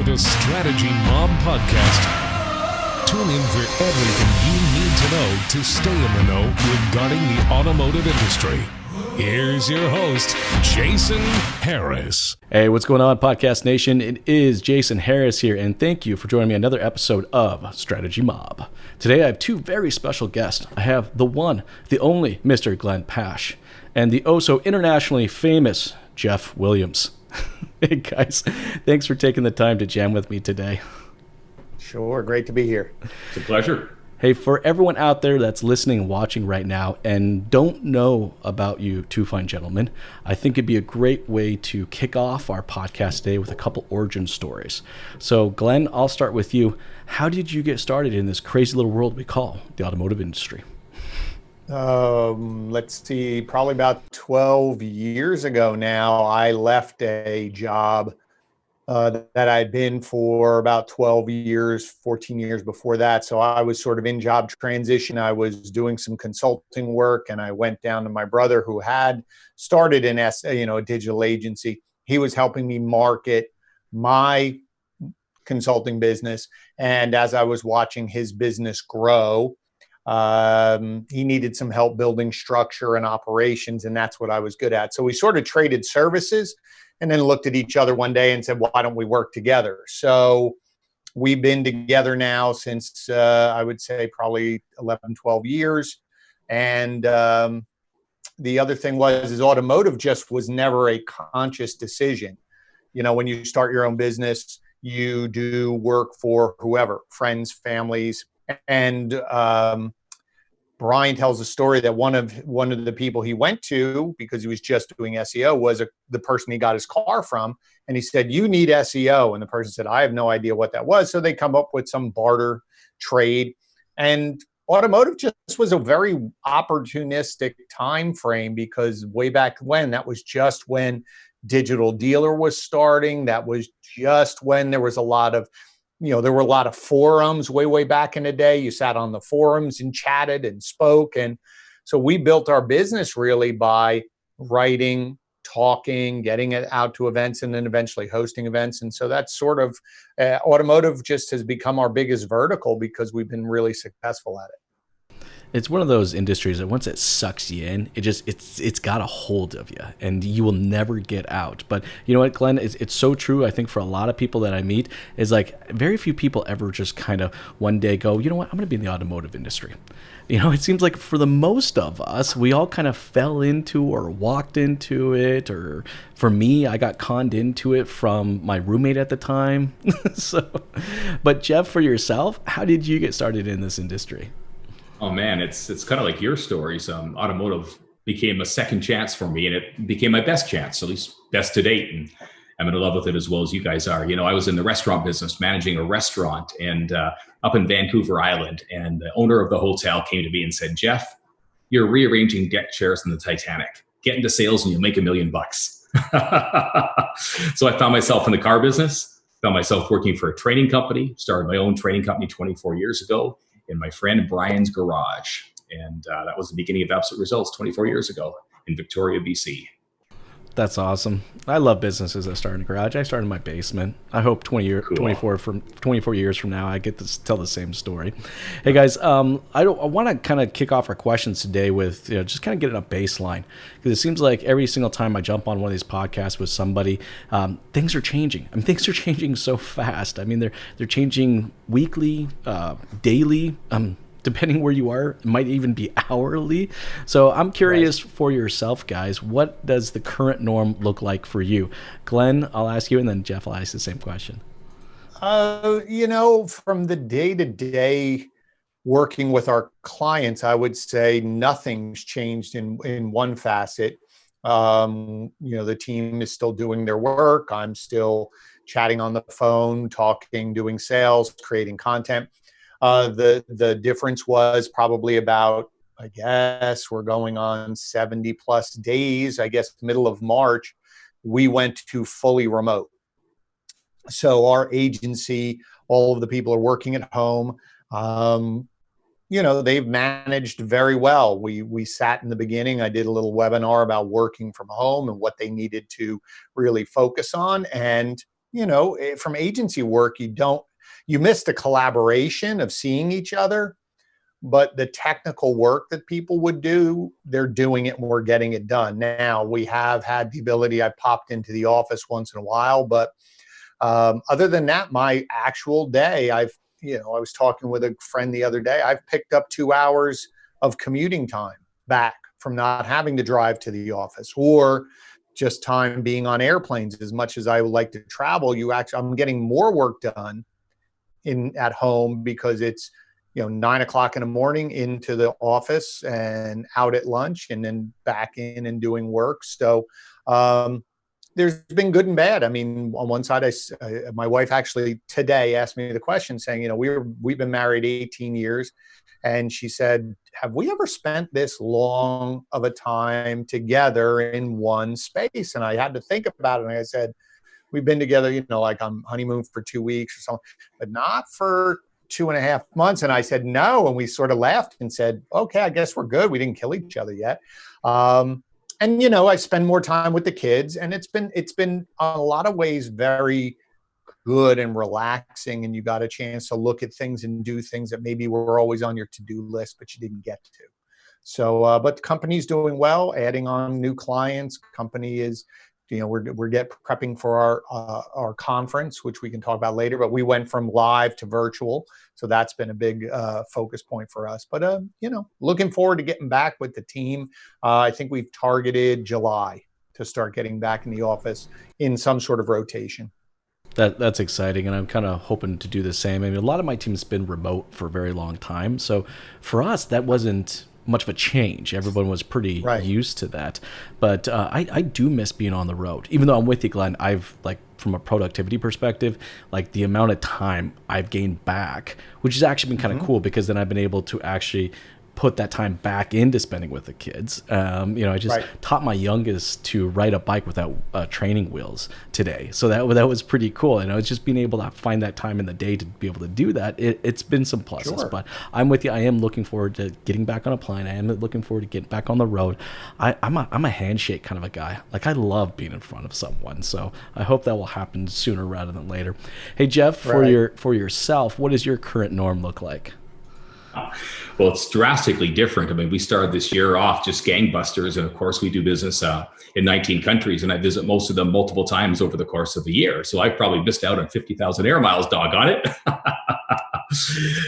the Strategy Mob Podcast. Tune in for everything you need to know to stay in the know regarding the automotive industry. Here's your host, Jason Harris. Hey, what's going on, Podcast Nation? It is Jason Harris here, and thank you for joining me on another episode of Strategy Mob. Today, I have two very special guests. I have the one, the only Mr. Glenn Pash, and the oh-so internationally famous Jeff Williams. Hey, guys, thanks for taking the time to jam with me today. Sure, great to be here. It's a pleasure. Hey, for everyone out there that's listening and watching right now and don't know about you two fine gentlemen, I think it'd be a great way to kick off our podcast today with a couple origin stories. So, Glenn, I'll start with you. How did you get started in this crazy little world we call the automotive industry? Let's see, probably about 12 years ago now, I left a job that I'd been for about 12 years, 14 years before that. So I was sort of in job transition. I was doing some consulting work, and I went down to my brother who had started a digital agency. He was helping me market my consulting business. And as I was watching his business grow, he needed some help building structure and operations, and that's what I was good at. So we sort of traded services and then looked at each other one day and said, why don't we work together? So we've been together now since, I would say, probably 11, 12 years. And the other thing is automotive just was never a conscious decision. You know, when you start your own business, you do work for whoever, friends, families. And Brian tells a story that one of the people he went to, because he was just doing SEO, was the person he got his car from. And he said, you need SEO. And the person said, I have no idea what that was. So they come up with some barter trade. And automotive just was a very opportunistic time frame, because way back when, that was just when Digital Dealer was starting. That was just when there was a lot of there were a lot of forums way back in the day. You sat on the forums and chatted and spoke. And so we built our business really by writing, talking, getting it out to events, and then eventually hosting events. And so that's sort of automotive just has become our biggest vertical because we've been really successful at it. It's one of those industries that once it sucks you in, it's got a hold of you and you will never get out. But you know what, Glenn, it's so true. I think for a lot of people that I meet is like very few people ever just kind of one day go, you know what, I'm going to be in the automotive industry. You know, it seems like for the most of us, we all kind of fell into or walked into it. Or for me, I got conned into it from my roommate at the time. But Jeff, for yourself, how did you get started in this industry? Oh man, it's kind of like your stories. Automotive became a second chance for me, and it became my best chance, at least best to date. And I'm in love with it as well as you guys are. You know, I was in the restaurant business, managing a restaurant, and up in Vancouver Island. And the owner of the hotel came to me and said, "Jeff, you're rearranging deck chairs in the Titanic. Get into sales, and you'll make $1 million." So I found myself in the car business. Found myself working for a training company. Started my own training company 24 years ago. In my friend Brian's garage. And that was the beginning of Absolute Results 24 years ago in Victoria, BC. That's awesome. I love businesses that start in a garage. I started in my basement. I hope 24 years from now, I get to tell the same story. Hey guys, I want to kind of kick off our questions today with just kind of getting a baseline, because it seems like every single time I jump on one of these podcasts with somebody, things are changing. I mean, things are changing so fast. I mean, they're changing weekly, daily. Depending where you are, it might even be hourly. So I'm curious for yourself, guys, what does the current norm look like for you? Glenn, I'll ask you, and then Jeff will ask the same question. From the day-to-day working with our clients, I would say nothing's changed in one facet. The team is still doing their work. I'm still chatting on the phone, talking, doing sales, creating content. The difference was probably about, I guess, we're going on 70 plus days. I guess middle of March, we went to fully remote. So our agency, all of the people are working at home. They've managed very well. We sat in the beginning. I did a little webinar about working from home and what they needed to really focus on. And from agency work, you miss the collaboration of seeing each other, but the technical work that people would do, they're doing it and we're getting it done. Now we have had the ability, I popped into the office once in a while, but other than that, my actual day, I was talking with a friend the other day, I've picked up 2 hours of commuting time back from not having to drive to the office, or just time being on airplanes. As much as I would like to travel, I'm getting more work done at home, because it's 9 o'clock in the morning into the office and out at lunch and then back in and doing work. So there's been good and bad. I mean, on one side, my wife actually today asked me the question saying, we've been married 18 years. And she said, have we ever spent this long of a time together in one space? And I had to think about it. And I said, we've been together, like on honeymoon for 2 weeks or something, but not for 2.5 months. And I said, no. And we sort of laughed and said, okay, I guess we're good. We didn't kill each other yet. And, I spend more time with the kids, and it's been in a lot of ways very good and relaxing. And you got a chance to look at things and do things that maybe were always on your to-do list, but you didn't get to. So, but the company's doing well, adding on new clients. Company is, we're prepping for our conference, which we can talk about later, but we went from live to virtual. So that's been a big focus point for us. But, looking forward to getting back with the team. I think we've targeted July to start getting back in the office in some sort of rotation. That's exciting, and I'm kind of hoping to do the same. I mean, a lot of my team's been remote for a very long time. So for us, that wasn't much of a change. Everyone was pretty used to that. But I do miss being on the road. Even though I'm with you, Glenn, I've, from a productivity perspective, the amount of time I've gained back, which has actually been kind of cool, because then I've been able to actually put that time back into spending with the kids. I just taught my youngest to ride a bike without training wheels today. So that was pretty cool. It's just being able to find that time in the day to be able to do that. It's been some pluses, but I'm with you. I am looking forward to getting back on a plane. I am looking forward to getting back on the road. I'm a handshake kind of a guy. I love being in front of someone. So I hope that will happen sooner rather than later. Hey, Jeff, for yourself, what does your current norm look like? Well, it's drastically different. I mean, we started this year off just gangbusters. And of course, we do business in 19 countries, and I visit most of them multiple times over the course of the year. So I probably missed out on 50,000 air miles, doggone it.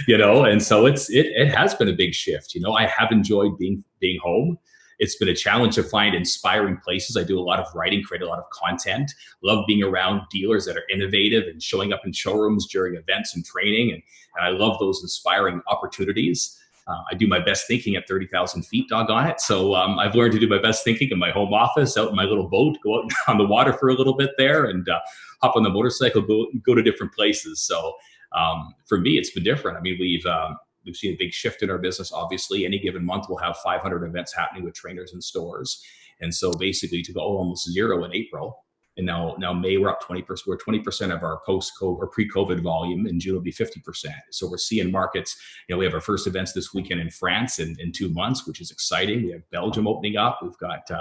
And so it has been a big shift. I have enjoyed being home. It's been a challenge to find inspiring places. I do a lot of writing, create a lot of content, love being around dealers that are innovative and showing up in showrooms during events and training. And I love those inspiring opportunities. I do my best thinking at 30,000 feet, doggone it. So I've learned to do my best thinking in my home office, out in my little boat, go out on the water for a little bit there, and hop on the motorcycle, go to different places. So for me, it's been different. I mean, we've seen a big shift in our business. Obviously, any given month, we'll have 500 events happening with trainers and stores. And so basically to go almost zero in April, and now May, we're up 20%. We're 20% of our post-COVID or pre-COVID volume. In June will be 50%. So we're seeing markets. We have our first events this weekend in France in 2 months, which is exciting. We have Belgium opening up. We've got, I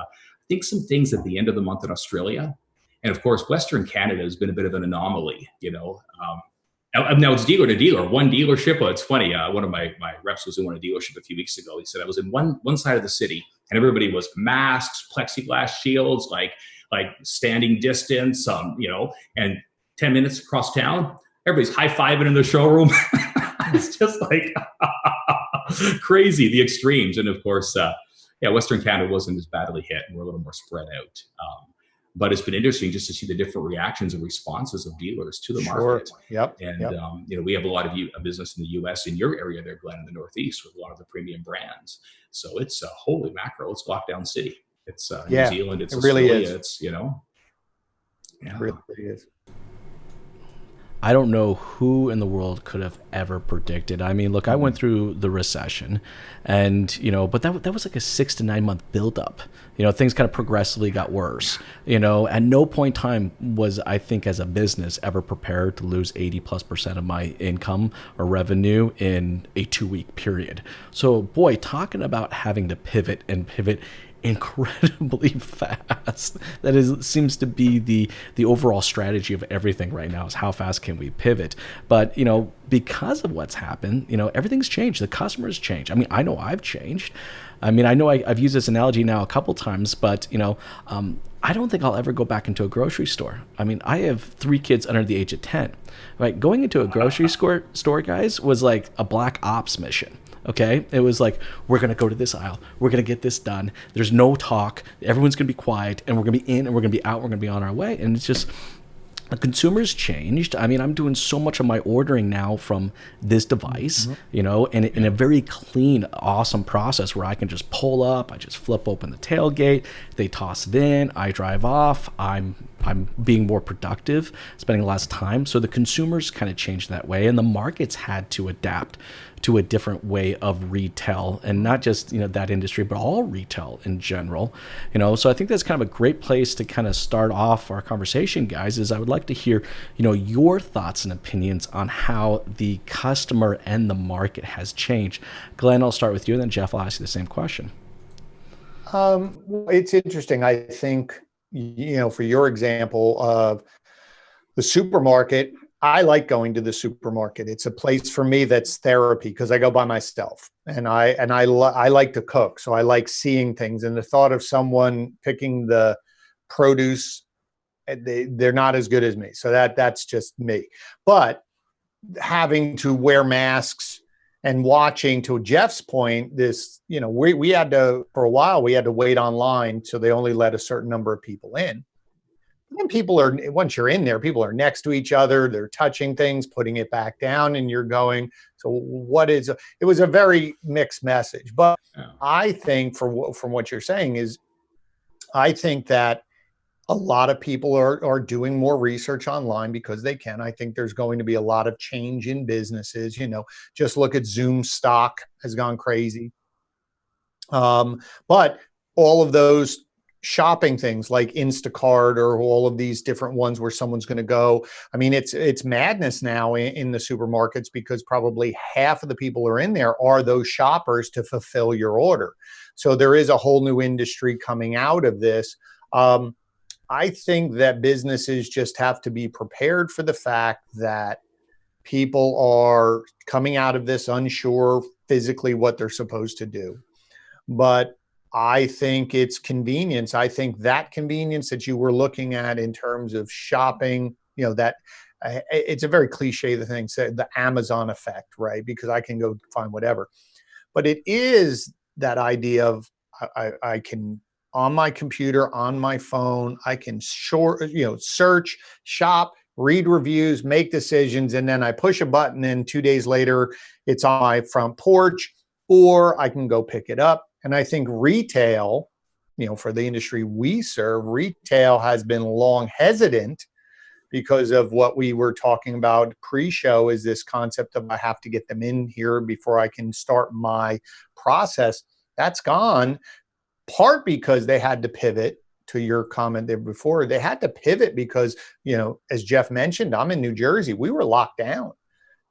think, some things at the end of the month in Australia. And of course, Western Canada has been a bit of an anomaly, Now it's dealer to dealer, one dealership. Well, it's funny. One of my reps was in one dealership a few weeks ago. He said I was in one side of the city, and everybody was masks, plexiglass shields, like standing distance, and 10 minutes across town, everybody's high-fiving in the showroom. It's just like crazy, the extremes. And of course, Western Canada wasn't as badly hit, and we're a little more spread out. But it's been interesting just to see the different reactions and responses of dealers to the market. Yep. And we have a lot of business in the U.S. in your area there, Glenn, in the Northeast, with a lot of the premium brands. So it's holy mackerel, it's lockdown city. It's New Zealand. It's Australia. Really is. It's It really is. I don't know who in the world could have ever predicted. I mean, look, I went through the recession, and but that was like a 6 to 9 month buildup. Things kind of progressively got worse. At no point in time was, I think, as a business ever prepared to lose 80+% of my income or revenue in a 2-week period. So, boy, talking about having to pivot incredibly fast. That is seems to be the overall strategy of everything right now, is how fast can we pivot. But because of what's happened, everything's changed. The customers change. I mean, I know I've changed. I mean, I know I've used this analogy now a couple times, but I don't think I'll ever go back into a grocery store. I mean, I have 3 kids under the age of 10. Right, going into a grocery store, guys, was like a black ops mission. Okay, it was like, we're gonna go to this aisle, we're gonna get this done. There's no talk. Everyone's gonna be quiet, and we're gonna be in, and we're gonna be out. We're gonna be on our way, and it's just. The consumers changed. I mean, I'm doing so much of my ordering now from this device, and in a very clean, awesome process where I can just pull up, I just flip open the tailgate, they toss it in, I drive off, I'm being more productive, spending less time. So the consumers kind of changed that way, and the markets had to adapt to a different way of retail, and not just that industry, but all retail in general. So I think that's kind of a great place to kind of start off our conversation, guys. Is I would like to hear your thoughts and opinions on how the customer and the market has changed. Glenn, I'll start with you, and then Jeff, I'll ask you the same question. It's interesting. I think for your example of the supermarket, I like going to the supermarket. It's a place for me that's therapy, because I go by myself, and I like to cook. So I like seeing things, and the thought of someone picking the produce, they're not as good as me. So that's just me. But having to wear masks and watching, to Jeff's point, this, we had to, for a while, we had to wait online. So they only let a certain number of people in. And once you're in there, people are next to each other, they're touching things, putting it back down, and you're going, so it was a very mixed message. But I think from what you're saying is, I think that a lot of people are doing more research online because they can. I think there's going to be a lot of change in businesses. Just look at Zoom stock has gone crazy. But all of those shopping things like Instacart, or all of these different ones where someone's going to go. I mean, it's madness now in the supermarkets, because probably half of the people who are in there are those shoppers to fulfill your order. So there is a whole new industry coming out of this. I think that businesses just have to be prepared for the fact that people are coming out of this unsure physically what they're supposed to do. But I think it's convenience. I think that convenience that you were looking at in terms of shopping, that it's a very cliche, the thing said, the Amazon effect, right? Because I can go find whatever. But it is that idea of I can, on my computer, on my phone, I can search, shop, read reviews, make decisions, and then I push a button, and 2 days later, it's on my front porch, or I can go pick it up. And I think retail, for the industry we serve, retail has been long hesitant because of what we were talking about pre-show, is this concept of I have to get them in here before I can start my process. That's gone, part because they had to pivot. To your comment there before, they had to pivot because, as Jeff mentioned, I'm in New Jersey. We were locked down.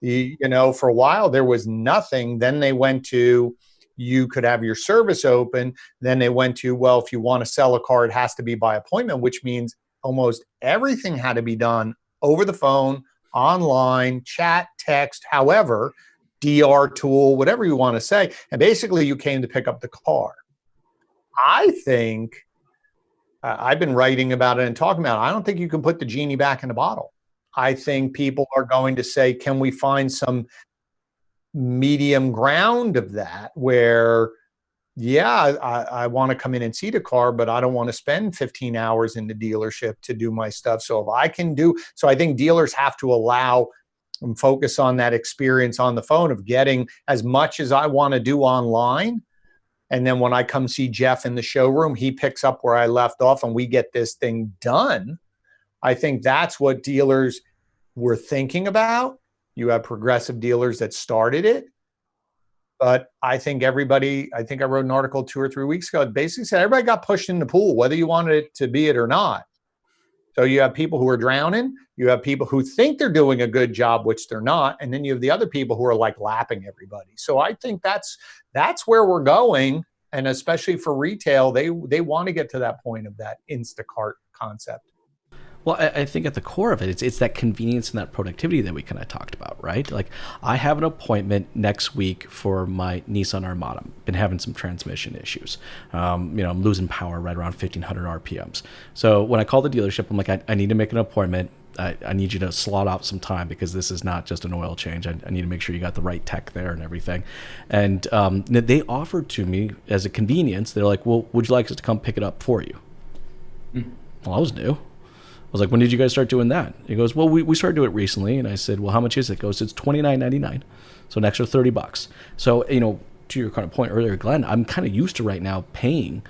For a while, there was nothing. Then they went to, you could have your service open. Then they went to, well, if you want to sell a car, it has to be by appointment, which means almost everything had to be done over the phone, online, chat, text, however, DR tool, whatever you want to say. And basically, you came to pick up the car. I think I've been writing about it and talking about it. I don't think you can put the genie back in the bottle. I think people are going to say, can we find some medium ground of that where, I want to come in and see the car, but I don't want to spend 15 hours in the dealership to do my stuff. So if I can I think dealers have to allow and focus on that experience on the phone of getting as much as I want to do online. And then when I come see Jeff in the showroom, he picks up where I left off and we get this thing done. I think that's what dealers were thinking about. You have progressive dealers that started it. But I think I wrote an article 2 or 3 weeks ago. It basically said everybody got pushed in the pool, whether you wanted it to be it or not. So you have people who are drowning. You have people who think they're doing a good job, which they're not. And then you have the other people who are like lapping everybody. So I think that's where we're going. And especially for retail, they want to get to that point of that Instacart concept. Well, I think at the core of it, it's that convenience and that productivity that we kind of talked about, right? Like, I have an appointment next week for my Nissan Armada. Been having some transmission issues. I'm losing power right around 1,500 RPMs. So when I call the dealership, I'm like, I need to make an appointment. I need you to slot out some time because this is not just an oil change. I need to make sure you got the right tech there and everything. And they offered to me as a convenience. They're like, well, would you like us to come pick it up for you? Well, I was new. I was like, when did you guys start doing that? He goes, well, we started doing it recently. And I said, well, how much is it? He goes, it's $29.99. So an extra $30. So, to your kind of point earlier, Glenn, I'm kind of used to right now paying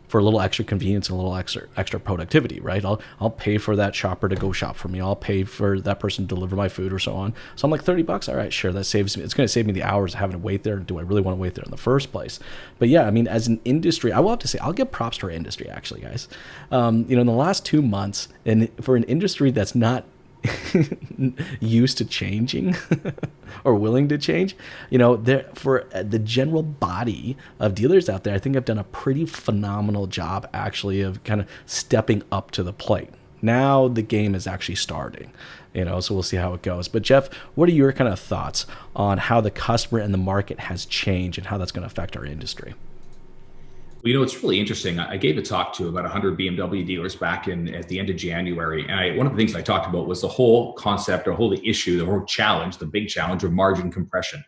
for a little extra convenience and a little extra productivity, right? I'll pay for that shopper to go shop for me. I'll pay for that person to deliver my food or so on. So I'm like, $30. All right, sure. That saves me. It's going to save me the hours of having to wait there. Do I really want to wait there in the first place? But yeah, I mean, as an industry, I will have to say, I'll give props to our industry actually, guys. In the last 2 months, and for an industry that's not used to changing or willing to change, for the general body of dealers out there, I think I've done a pretty phenomenal job actually of kind of stepping up to the plate. Now the game is actually starting, so we'll see how it goes. But Jeff, what are your kind of thoughts on how the customer and the market has changed and how that's going to affect our industry? Well, it's really interesting. I gave a talk to about 100 BMW dealers back at the end of January. And one of the things I talked about was the whole concept, or the issue, the whole challenge, the big challenge of margin compression.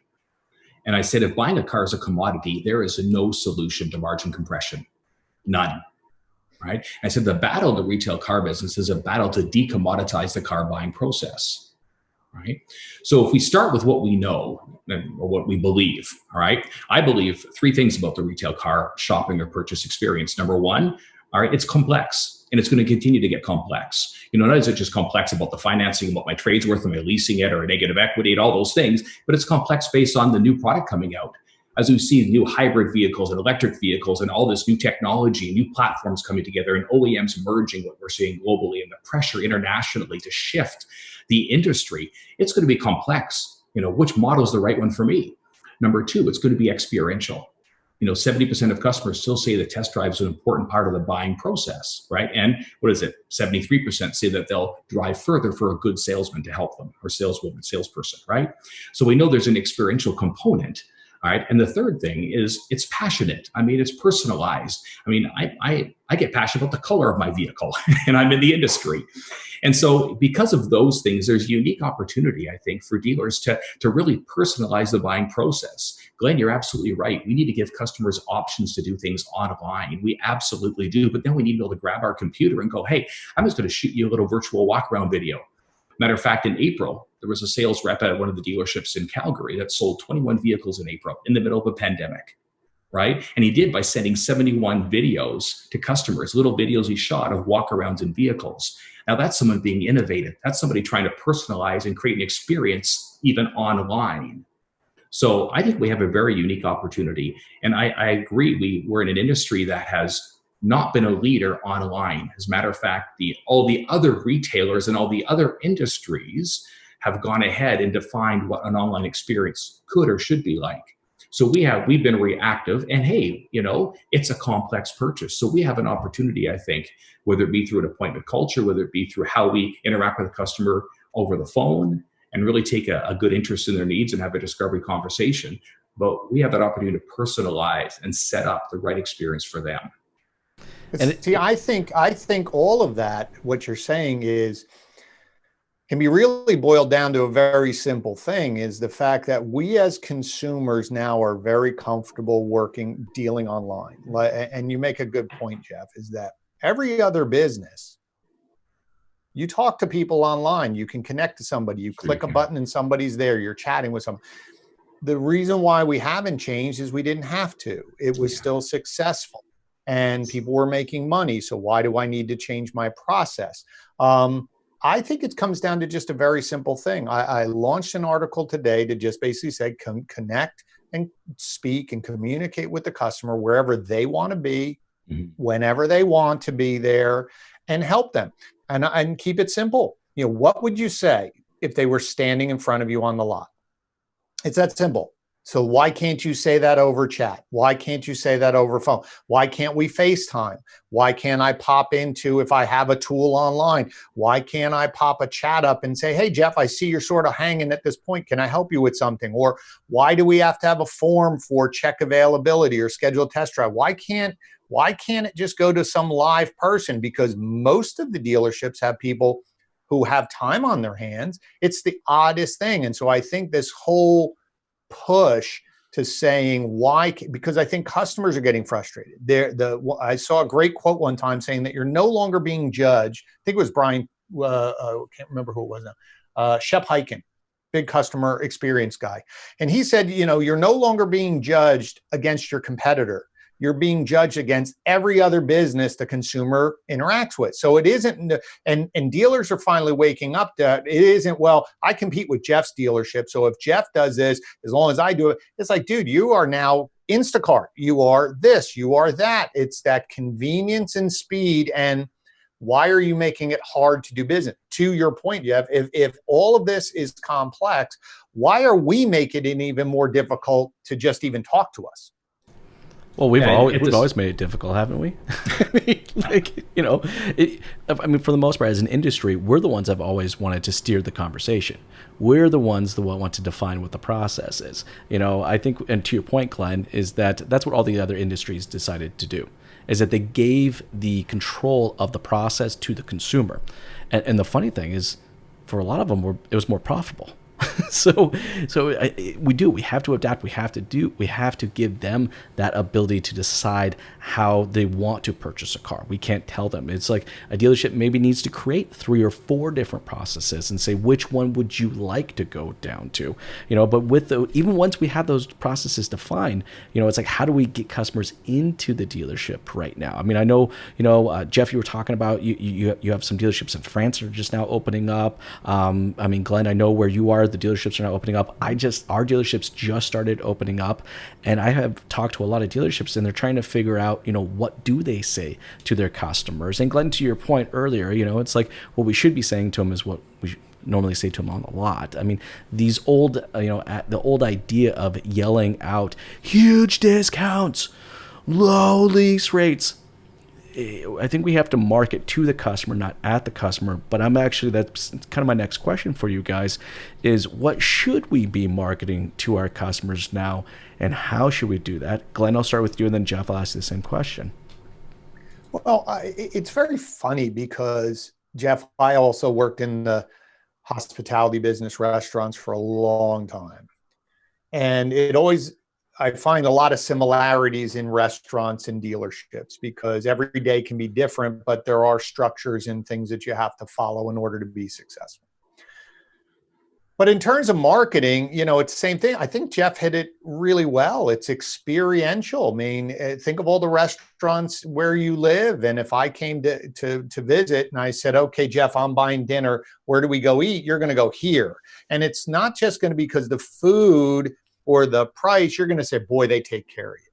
And I said, if buying a car is a commodity, there is no solution to margin compression. None. Right? I said, the battle of the retail car business is a battle to decommoditize the car buying process. Right. So if we start with what we know or what we believe, all right, I believe 3 things about the retail car shopping or purchase experience. Number one, all right, it's complex and it's going to continue to get complex. Not is it just complex about the financing, about my trade's worth, am I leasing it or a negative equity and all those things, but it's complex based on the new product coming out. As we see new hybrid vehicles and electric vehicles and all this new technology, new platforms coming together and OEMs merging, what we're seeing globally, and the pressure internationally to shift the industry, it's going to be complex. Which model is the right one for me? Number 2, it's going to be experiential. 70% of customers still say the test drive is an important part of the buying process, right? And what is it? 73% say that they'll drive further for a good salesman to help them, or saleswoman, salesperson, right? So we know there's an experiential component. All right. And the third thing is it's passionate. I mean, it's personalized. I mean, I get passionate about the color of my vehicle and I'm in the industry. And so because of those things, there's unique opportunity, I think, for dealers to really personalize the buying process. Glenn, you're absolutely right. We need to give customers options to do things online. We absolutely do. But then we need to be able to grab our computer and go, hey, I'm just going to shoot you a little virtual walk around video. Matter of fact, in April, there was a sales rep at one of the dealerships in Calgary that sold 21 vehicles in April in the middle of a pandemic, right? And he did by sending 71 videos to customers, little videos he shot of walkarounds in vehicles. Now that's someone being innovative. That's somebody trying to personalize and create an experience even online. So I think we have a very unique opportunity. And I agree, we're in an industry that has not been a leader online. As a matter of fact, all the other retailers and all the other industries have gone ahead and defined what an online experience could or should be like. So we've been reactive, and hey, it's a complex purchase. So we have an opportunity, I think, whether it be through an appointment culture, whether it be through how we interact with the customer over the phone and really take a good interest in their needs and have a discovery conversation. But we have that opportunity to personalize and set up the right experience for them. And see, I think all of that, what you're saying can be really boiled down to a very simple thing, is the fact that we as consumers now are very comfortable dealing online. And you make a good point, Jeff, is that every other business, you talk to people online, you can connect to somebody, you click a button and somebody's there, you're chatting with someone. The reason why we haven't changed is we didn't have to. It was still successful. And people were making money. So why do I need to change my process? I think it comes down to just a very simple thing. I launched an article today to just basically say, connect and speak and communicate with the customer wherever they want to be, whenever they want to be there, and help them. And keep it simple. What would you say if they were standing in front of you on the lot? It's that simple. So why can't you say that over chat? Why can't you say that over phone? Why can't we FaceTime? Why can't I pop into, if I have a tool online, why can't I pop a chat up and say, hey, Jeff, I see you're sort of hanging at this point. Can I help you with something? Or why do we have to have a form for check availability or schedule a test drive? Why can't it just go to some live person? Because most of the dealerships have people who have time on their hands. It's the oddest thing. And so I think this whole push to saying why, because I think customers are getting frustrated. I saw a great quote one time saying that you're no longer being judged. I think it was Brian, can't remember who it was now, Shep Hyken, big customer experience guy. And he said, you're no longer being judged against your competitor. You're being judged against every other business the consumer interacts with. So it isn't, and dealers are finally waking up to it isn't, well, I compete with Jeff's dealership. So if Jeff does this, as long as I do it, it's like, dude, you are now Instacart. You are this, you are that. It's that convenience and speed. And why are you making it hard to do business? To your point, Jeff, if all of this is complex, why are we making it even more difficult to just even talk to us? Well, we've always made it difficult, haven't we? I mean, for the most part, as an industry, we're the ones that have always wanted to steer the conversation. We're the ones that want to define what the process is. I think, and to your point, Glenn, is that's what all the other industries decided to do, is that they gave the control of the process to the consumer. And the funny thing is, for a lot of them, it was more profitable. We have to adapt. We have to give them that ability to decide how they want to purchase a car. We can't tell them. It's like a dealership maybe needs to create 3 or 4 different processes and say, which one would you like to go down to? But even once we have those processes defined, it's like, how do we get customers into the dealership right now? I mean, I know, Jeff, you were talking about, you have some dealerships in France that are just now opening up. I mean, Glenn, I know where you are. The dealerships are now opening up. Our dealerships just started opening up, and I have talked to a lot of dealerships, and they're trying to figure out, what do they say to their customers? And Glenn, to your point earlier, it's like what we should be saying to them is what we normally say to them on the lot. I mean, these old, the old idea of yelling out huge discounts, low lease rates. I think we have to market to the customer, not at the customer. But that's kind of my next question for you guys is, what should we be marketing to our customers now, and how should we do that? Glenn, I'll start with you, and then Jeff, I'll ask you the same question. Well, it's very funny because, Jeff, I also worked in the hospitality business, restaurants, for a long time. And I find a lot of similarities in restaurants and dealerships, because every day can be different, but there are structures and things that you have to follow in order to be successful. But in terms of marketing, it's the same thing. I think Jeff hit it really well. It's experiential. I mean, think of all the restaurants where you live. And if I came to visit and I said, okay, Jeff, I'm buying dinner, where do we go eat? You're going to go here. And it's not just going to be because the food or the price. You're going to say, boy, they take care of you.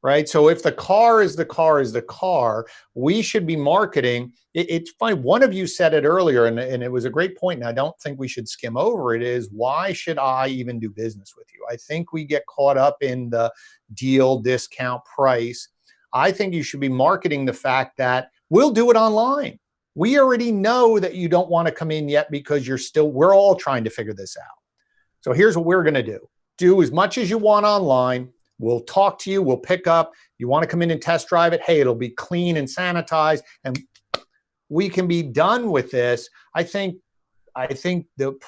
Right. So if the car is the car, we should be marketing. It's funny. One of you said it earlier, and it was a great point, and I don't think we should skim over it, is, why should I even do business with you? I think we get caught up in the deal, discount, price. I think you should be marketing the fact that we'll do it online. We already know that you don't want to come in yet because we're all trying to figure this out. So here's what we're going to do. Do as much as you want online. We'll talk to you. We'll pick up. You want to come in and test drive it? Hey, it'll be clean and sanitized, and we can be done with this. I think the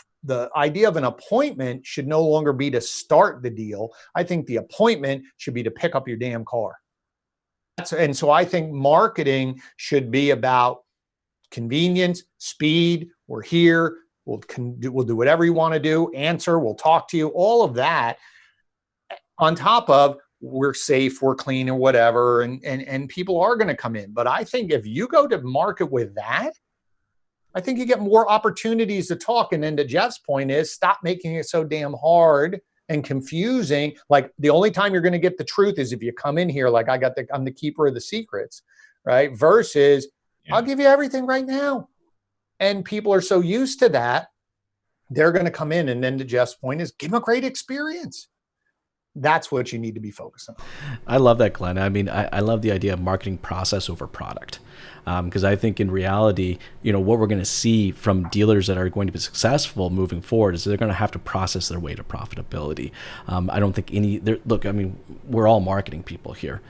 idea of an appointment should no longer be to start the deal. I think the appointment should be to pick up your damn car. And so I think marketing should be about convenience, speed. We're here. We'll do whatever you want to do. Answer. We'll talk to you. All of that. On top of, we're safe, we're clean, or whatever, and people are going to come in. But I think if you go to market with that, I think you get more opportunities to talk. And then to Jeff's point is, stop making it so damn hard and confusing. Like, the only time you're going to get the truth is if you come in here like I'm the keeper of the secrets, right? Versus, I'll give you everything right now. And people are so used to that, they're going to come in. And then to Jeff's point is, give them a great experience. That's what you need to be focused on. I love that, Glenn. I mean, I love the idea of marketing process over product. Because I think in reality, what we're going to see from dealers that are going to be successful moving forward is they're going to have to process their way to profitability. I don't think look, I mean, we're all marketing people here.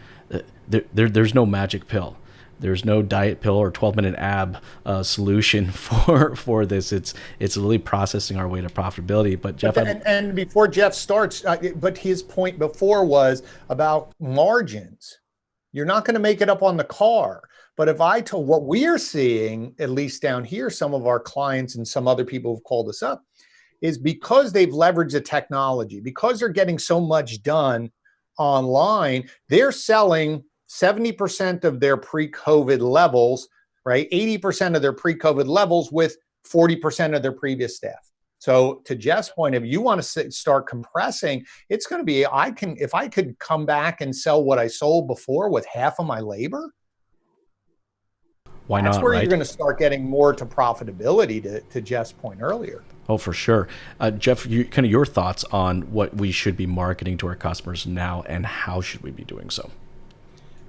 There's no magic pill. There's no diet pill or 12-minute ab solution for this. It's really processing our way to profitability. But Jeff, and before Jeff starts, but his point before was about margins. You're not going to make it up on the car. But if I told what we are seeing, at least down here, some of our clients and some other people who've called us up, is because they've leveraged the technology, because they're getting so much done online, they're selling 70% of their pre-COVID levels, right? 80% of their pre-COVID levels with 40% of their previous staff. So to Jeff's point, if you want to start compressing, it's going to be, if I could come back and sell what I sold before with half of my labor, why not? That's where right? You're going to start getting more to profitability, to Jeff's point earlier. Oh, for sure. Jeff, kind of your thoughts on what we should be marketing to our customers now and how should we be doing so?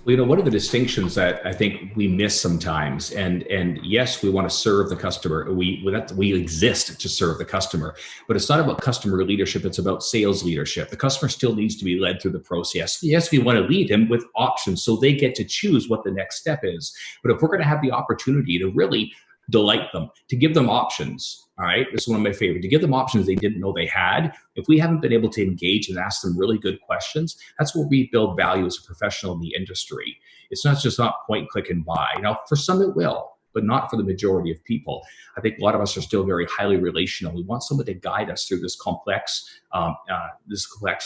Well, one of the distinctions that I think we miss sometimes, and yes, we want to serve the customer. We exist to serve the customer, but it's not about customer leadership. It's about sales leadership. The customer still needs to be led through the process. Yes, we want to lead them with options so they get to choose what the next step is. But if we're going to have the opportunity to really delight them, to give them options. All right, this is one of my favorite, to give them options they didn't know they had. If we haven't been able to engage and ask them really good questions, that's where we build value as a professional in the industry. It's not point, click, and buy. Now, for some it will, but not for the majority of people. I think a lot of us are still very highly relational. We want someone to guide us through this complex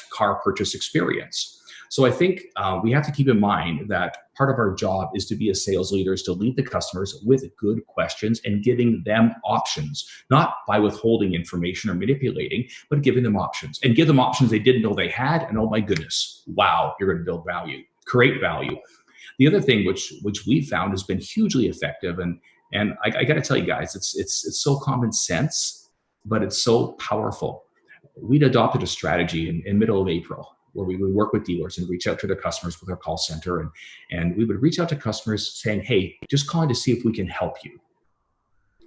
car purchase experience. So I think we have to keep in mind that part of our job is to be a sales leader, is to lead the customers with good questions and giving them options, not by withholding information or manipulating, but giving them options and give them options they didn't know they had. And oh my goodness, wow, you're going to build value, create value. The other thing which we found has been hugely effective, and I got to tell you guys, it's so common sense, but it's so powerful. We'd adopted a strategy in middle of April, where we would work with dealers and reach out to their customers with our call center. And we would reach out to customers saying, hey, just calling to see if we can help you.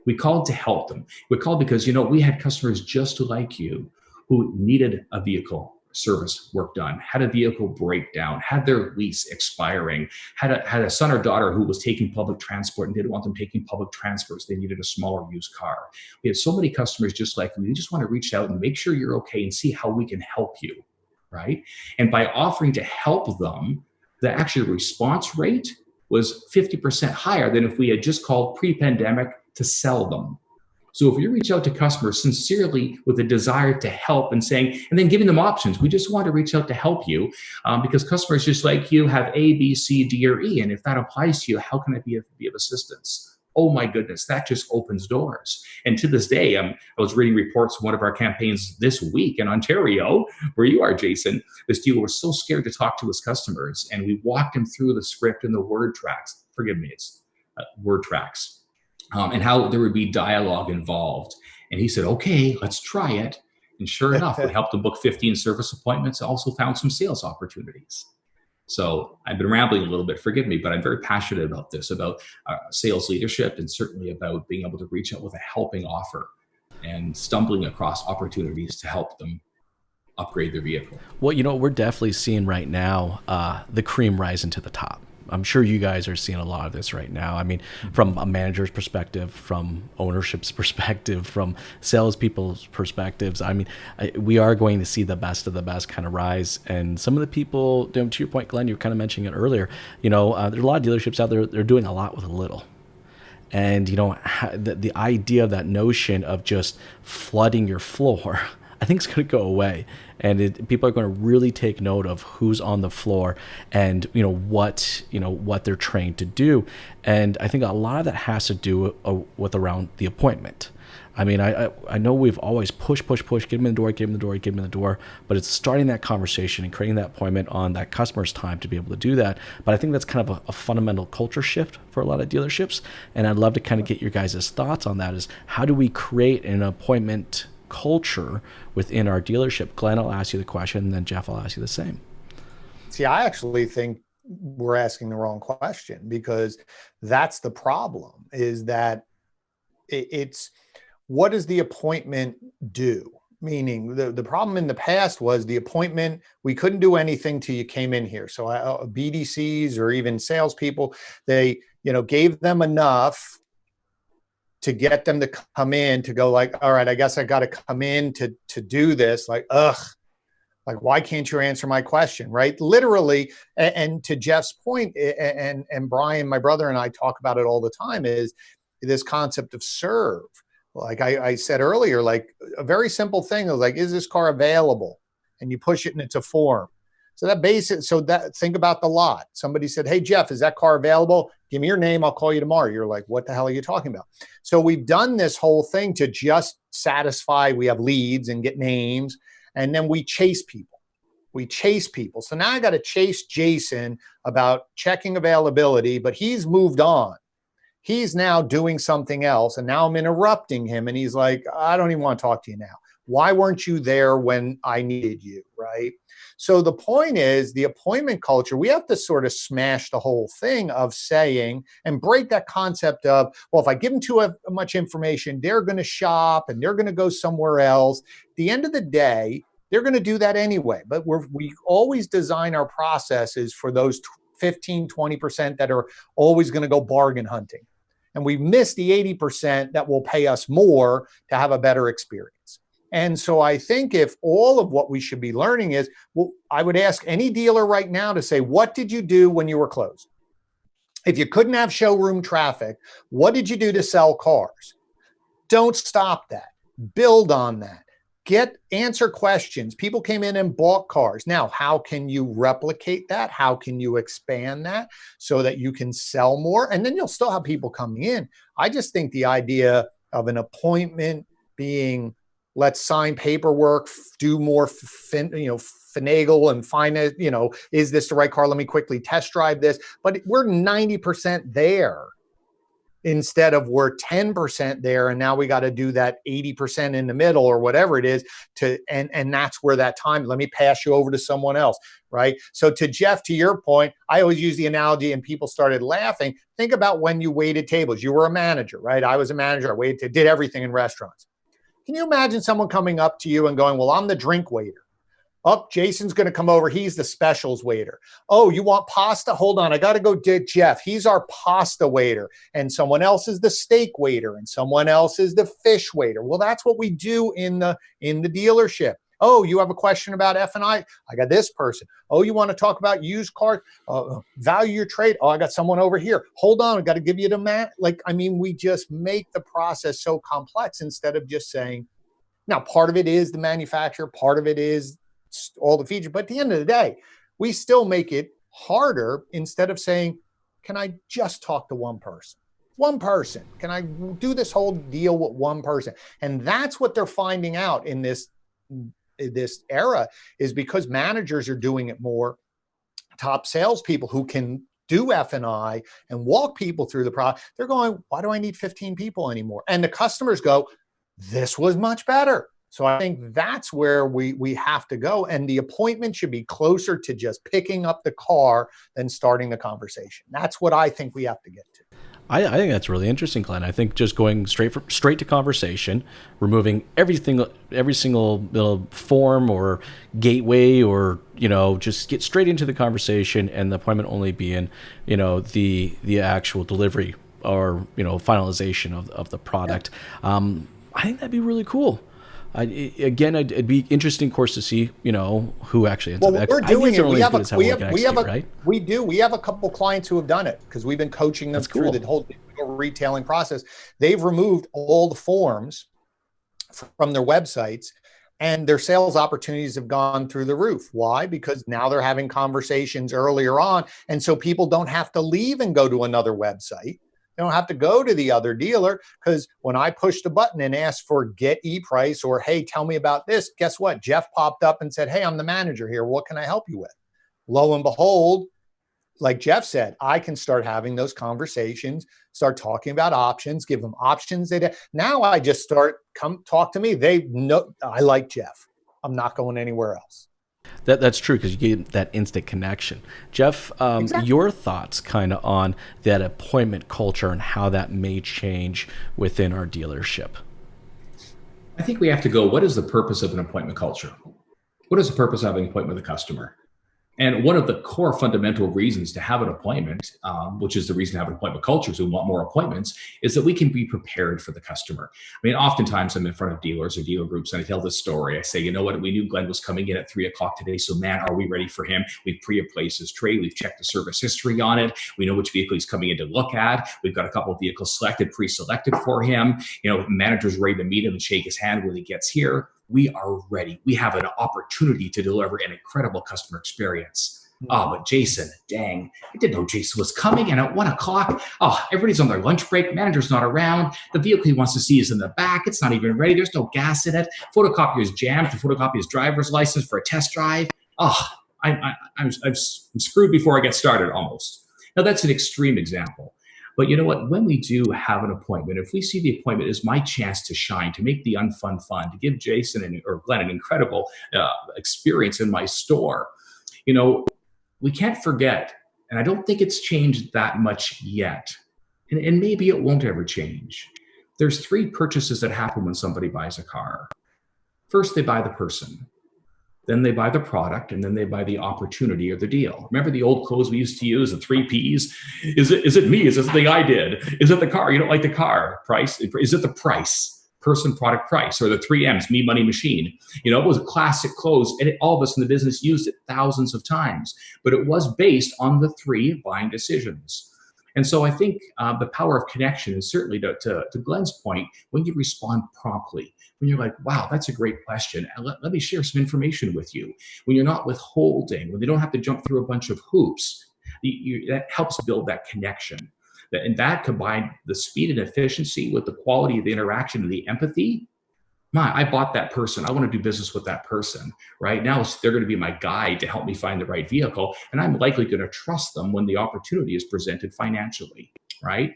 We called to help them. We called because, we had customers just like you who needed a vehicle service work done, had a vehicle breakdown, had their lease expiring, had a son or daughter who was taking public transport and didn't want them taking public transports. They needed a smaller used car. We had so many customers just like you. We just want to reach out and make sure you're okay and see how we can help you. Right? And by offering to help them, the actual response rate was 50% higher than if we had just called pre-pandemic to sell them. So if you reach out to customers sincerely with a desire to help and then giving them options, we just want to reach out to help you because customers just like you have A, B, C, D, or E. And if that applies to you, how can I be of assistance? Oh my goodness, that just opens doors. And to this day, I was reading reports from one of our campaigns this week in Ontario, where you are, Jason. This dealer was so scared to talk to his customers, and we walked him through the script and the word tracks. Forgive me, it's word tracks, and how there would be dialogue involved. And he said, okay, let's try it. And sure enough, we helped him book 15 service appointments, also found some sales opportunities. So I've been rambling a little bit, forgive me, but I'm very passionate about this, about sales leadership, and certainly about being able to reach out with a helping offer and stumbling across opportunities to help them upgrade their vehicle. Well, we're definitely seeing right now the cream rising to the top. I'm sure you guys are seeing a lot of this right now. I mean, from a manager's perspective, from ownership's perspective, from salespeople's perspectives. I mean, we are going to see the best of the best kind of rise. And some of the people, to your point, Glenn, you were kind of mentioning it earlier, there's a lot of dealerships out there, they're doing a lot with a little. And, the idea of that notion of just flooding your floor, I think it's going to go away. And people are going to really take note of who's on the floor and what they're trained to do. And I think a lot of that has to do with around the appointment. I mean, I know we've always push, get them in the door, but it's starting that conversation and creating that appointment on that customer's time to be able to do that. But I think that's kind of a fundamental culture shift for a lot of dealerships. And I'd love to kind of get your guys' thoughts on that, is how do we create an appointment culture within our dealership? Glenn, I'll ask you the question, and then Jeff, I'll ask you the same. See, I actually think we're asking the wrong question, because that's the problem, is that it's what does the appointment do? Meaning the problem in the past was the appointment, we couldn't do anything till you came in here. So BDCs or even salespeople, they, gave them enough to get them to come in, to go like, all right, I guess I got to come in to do this. Like, like, why can't you answer my question? Right. Literally. And to Jeff's point, and Brian, my brother, and I talk about it all the time, is this concept of serve. Like I said earlier, like a very simple thing is like, is this car available? And you push it and it's a form. So think about the lot. Somebody said, hey, Jeff, is that car available? Give me your name. I'll call you tomorrow. You're like, what the hell are you talking about? So we've done this whole thing to just satisfy, we have leads and get names, and then we chase people. So now I got to chase Jason about checking availability, but he's moved on. He's now doing something else, and now I'm interrupting him, and he's like, I don't even want to talk to you now. Why weren't you there when I needed you, right? So the point is, the appointment culture, we have to sort of smash the whole thing of saying, and break that concept of, well, if I give them too much information, they're going to shop and they're going to go somewhere else. At the end of the day, they're going to do that anyway. But we always design our processes for those 15, 20% that are always going to go bargain hunting. And we miss the 80% that will pay us more to have a better experience. And so I think if all of what we should be learning is, well, I would ask any dealer right now to say, what did you do when you were closed? If you couldn't have showroom traffic, what did you do to sell cars? Don't stop that. Build on that. Answer questions. People came in and bought cars. Now, how can you replicate that? How can you expand that so that you can sell more? And then you'll still have people coming in. I just think the idea of an appointment being, let's sign paperwork, do more, finagle and find it, is this the right car? Let me quickly test drive this. But we're 90% there, instead of we're 10% there, and now we got to do that 80% in the middle or whatever it is and that's where that time, let me pass you over to someone else, right? So to Jeff, to your point, I always use the analogy and people started laughing. Think about when you waited tables. You were a manager, right? I was a manager. I did everything in restaurants. Can you imagine someone coming up to you and going, well, I'm the drink waiter. Oh, Jason's going to come over. He's the specials waiter. Oh, you want pasta? Hold on. I got to go get Jeff. He's our pasta waiter. And someone else is the steak waiter. And someone else is the fish waiter. Well, that's what we do in the dealership. Oh, you have a question about F&I? I got this person. Oh, you want to talk about used cars? Value your trade? Oh, I got someone over here. Hold on. I got to give you the man. We just make the process so complex instead of just saying, now, part of it is the manufacturer. Part of it is all the features. But at the end of the day, we still make it harder instead of saying, can I just talk to one person? One person. Can I do this whole deal with one person? And that's what they're finding out in this era, is because managers are doing it more. Top salespeople who can do F&I and walk people through the process, they're going, why do I need 15 people anymore? And the customers go, this was much better. So I think that's where we have to go. And the appointment should be closer to just picking up the car than starting the conversation. That's what I think we have to get to. I think that's really interesting, Glenn. I think just going straight to conversation, removing every single little form or gateway, or just get straight into the conversation, and the appointment only being the actual delivery or finalization of the product. I think that'd be really cool. It'd be interesting, of course, to see, who actually ends up. We're doing it. We have a couple clients who have done it because we've been coaching them through the whole retailing process. They've removed all the forms from their websites, and their sales opportunities have gone through the roof. Why? Because now they're having conversations earlier on. And so people don't have to leave and go to another website. They don't have to go to the other dealer, because when I push the button and ask for get e-price or, hey, tell me about this, guess what? Jeff popped up and said, hey, I'm the manager here. What can I help you with? Lo and behold, like Jeff said, I can start having those conversations, start talking about options, give them options. Now I just start, come talk to me. They know I like Jeff. I'm not going anywhere else. That's true, because you get that instant connection. Jeff, Exactly. Your thoughts kind of on that appointment culture and how that may change within our dealership. I think we have to go, what is the purpose of an appointment culture? What is the purpose of having an appointment with a customer? And one of the core fundamental reasons to have an appointment, which is the reason to have an appointment culture, is we want more appointments, is that we can be prepared for the customer. I mean, oftentimes I'm in front of dealers or dealer groups and I tell this story. I say, you know what, we knew Glenn was coming in at 3:00 today. So man, are we ready for him? We've pre-appraised his trade. We've checked the service history on it. We know which vehicle he's coming in to look at. We've got a couple of vehicles selected, pre-selected for him. Manager's ready to meet him and shake his hand when he gets here. We are ready. We have an opportunity to deliver an incredible customer experience. Oh, but Jason, dang, I didn't know Jason was coming. And at 1:00, everybody's on their lunch break. Manager's not around. The vehicle he wants to see is in the back. It's not even ready. There's no gas in it. Photocopier is jammed to photocopy his driver's license for a test drive. I'm screwed before I get started almost. Now, that's an extreme example. But you know what? When we do have an appointment, if we see the appointment as my chance to shine, to make the unfun fun, to give Jason or Glenn an incredible experience in my store, we can't forget, and I don't think it's changed that much yet, and maybe it won't ever change. There's 3 purchases that happen when somebody buys a car. First, they buy the person. Then they buy the product, and then they buy the opportunity or the deal. Remember the old clothes we used to use, the 3 Ps? Is it me? Is it the thing I did? Is it the car? You don't like the car? Price? Is it the price? Person, product, price. Or the 3 Ms, me, money, machine. It was a classic clothes, and all of us in the business used it thousands of times. But it was based on the 3 buying decisions. And so I think the power of connection is certainly, to Glenn's point, when you respond promptly, when you're like, wow, that's a great question. Let me share some information with you. When you're not withholding, when they don't have to jump through a bunch of hoops, that helps build that connection. And that combined the speed and efficiency with the quality of the interaction and the empathy. I bought that person. I want to do business with that person. Right now, they're going to be my guide to help me find the right vehicle. And I'm likely going to trust them when the opportunity is presented financially. Right.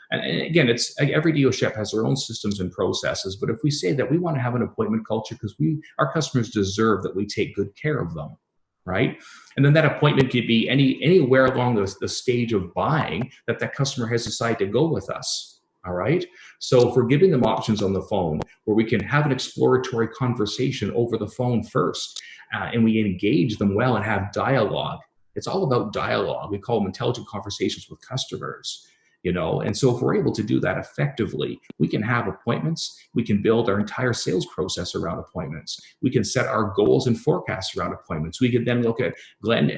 And again, it's every dealership has their own systems and processes. But if we say that we want to have an appointment culture because our customers deserve that we take good care of them. Right. And then that appointment could be anywhere along the stage of buying that customer has decided to go with us. All right. So if we're giving them options on the phone where we can have an exploratory conversation over the phone first, and we engage them well and have dialogue. It's all about dialogue. We call them intelligent conversations with customers. And so if we're able to do that effectively, we can have appointments. We can build our entire sales process around appointments. We can set our goals and forecasts around appointments. We can then look at, Glenn,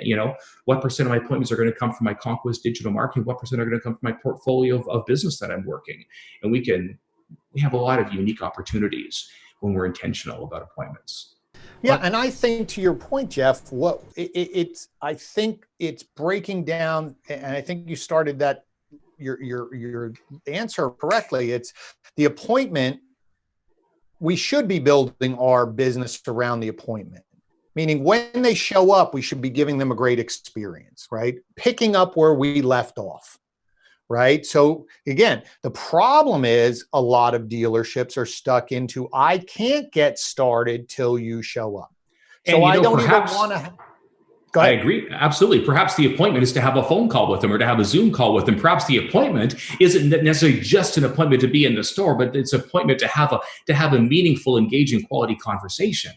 what % of my appointments are going to come from my Conquest digital marketing? What % are going to come from my portfolio of business that I'm working? And we have a lot of unique opportunities when we're intentional about appointments. Yeah, and I think to your point, Jeff, I think it's breaking down, and I think you started that your answer correctly. It's the appointment. We should be building our business around the appointment, meaning when they show up, we should be giving them a great experience, right? Picking up where we left off, right? So again, the problem is a lot of dealerships are stuck into, I can't get started till you show up. So I don't even want to. I agree. Absolutely. Perhaps the appointment is to have a phone call with them or to have a Zoom call with them. Perhaps the appointment isn't necessarily just an appointment to be in the store, but it's an appointment to have a meaningful, engaging, quality conversation.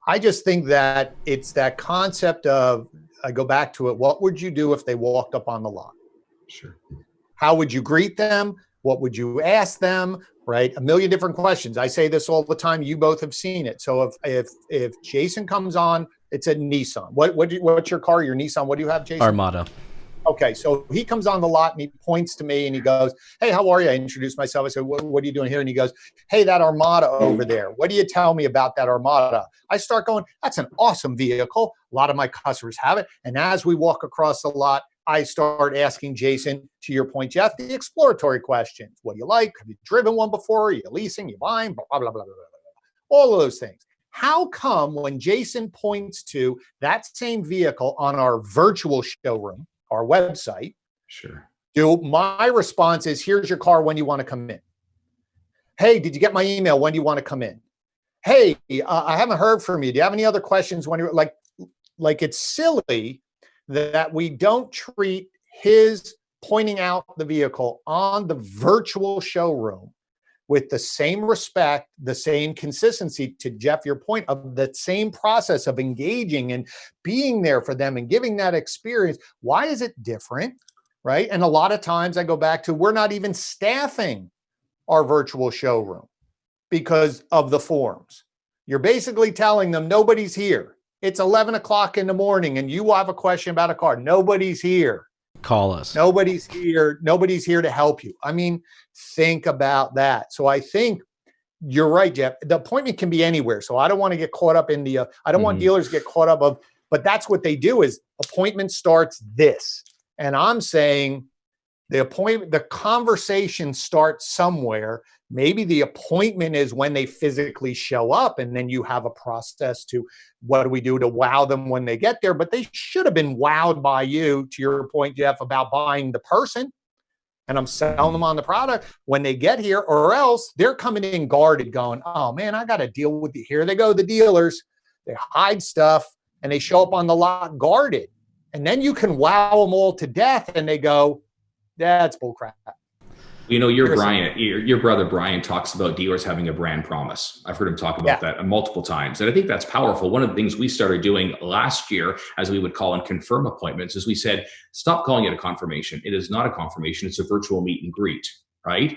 I just think that it's that concept of, I go back to it, what would you do if they walked up on the lot? Sure. How would you greet them? What would you ask them? Right? A million different questions. I say this all the time. You both have seen it. So if Jason comes on, it's a Nissan. What's your car? Your Nissan? What do you have, Jason? Armada. Okay, so he comes on the lot and he points to me and he goes, "Hey, how are you?" I introduce myself. I said, what are you doing here? And he goes, "Hey, that Armada over there. What do you tell me about that Armada?" I start going, "That's an awesome vehicle. A lot of my customers have it." And as we walk across the lot, I start asking Jason, to your point, Jeff, the exploratory questions. What do you like? Have you driven one before? Are you leasing? You buying? Blah, blah, blah, blah, blah, blah. All of those things. How come when Jason points to that same vehicle on our virtual showroom, our website. Sure. My response is, here's your car, when do you want to come in? Hey, did you get my email? When do you want to come in? Hey, I haven't heard from you. Do you have any other questions? When you're like it's silly that we don't treat his pointing out the vehicle on the virtual showroom with the same respect, the same consistency, to Jeff, your point, of the same process of engaging and being there for them and giving that experience. Why is it different, right? And a lot of times I go back to, we're not even staffing our virtual showroom because of the forms. You're basically telling them nobody's here. It's 11 o'clock in the morning and you have a question about a car. Nobody's here. Call us. Nobody's here. Nobody's here to help you. I mean, think about that. So I think you're right, Jeff. The appointment can be anywhere. So I don't want to get caught up in the, I don't want dealers to get caught up of, but that's what they do is appointment starts this. And I'm saying the conversation starts somewhere. Maybe the appointment is when they physically show up, and then you have a process to what do we do to wow them when they get there. But they should have been wowed by you, to your point, Jeff, about buying the person. And I'm selling them on the product when they get here, or else they're coming in guarded going, oh man, I got to deal with you. Here they go, the dealers. They hide stuff and they show up on the lot guarded. And then you can wow them all to death and they go, that's bullcrap. You know, your brother Brian talks about dealers having a brand promise. I've heard him talk about that multiple times. And I think that's powerful. One of the things we started doing last year, as we would call and confirm appointments, is we said, stop calling it a confirmation. It is not a confirmation. It's a virtual meet and greet, right?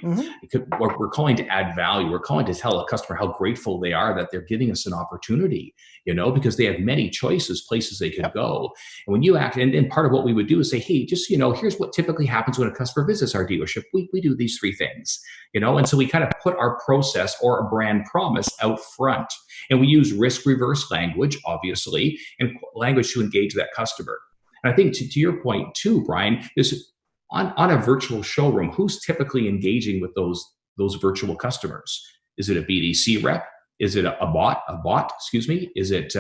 We're calling to add value. We're calling to tell a customer how grateful they are that they're giving us an opportunity, you know, because they have many choices, places they could go. And when you act, and part of what we would do is say, hey, just, you know, here's what typically happens when a customer visits our dealership. We do these 3 things, you know, and so we kind of put our process or a brand promise out front. And we use risk reverse language, obviously, and language to engage that customer. And I think to your point too, Brian, this on a virtual showroom, who's typically engaging with those virtual customers? Is it a BDC rep? Is it a bot? Excuse me. Is it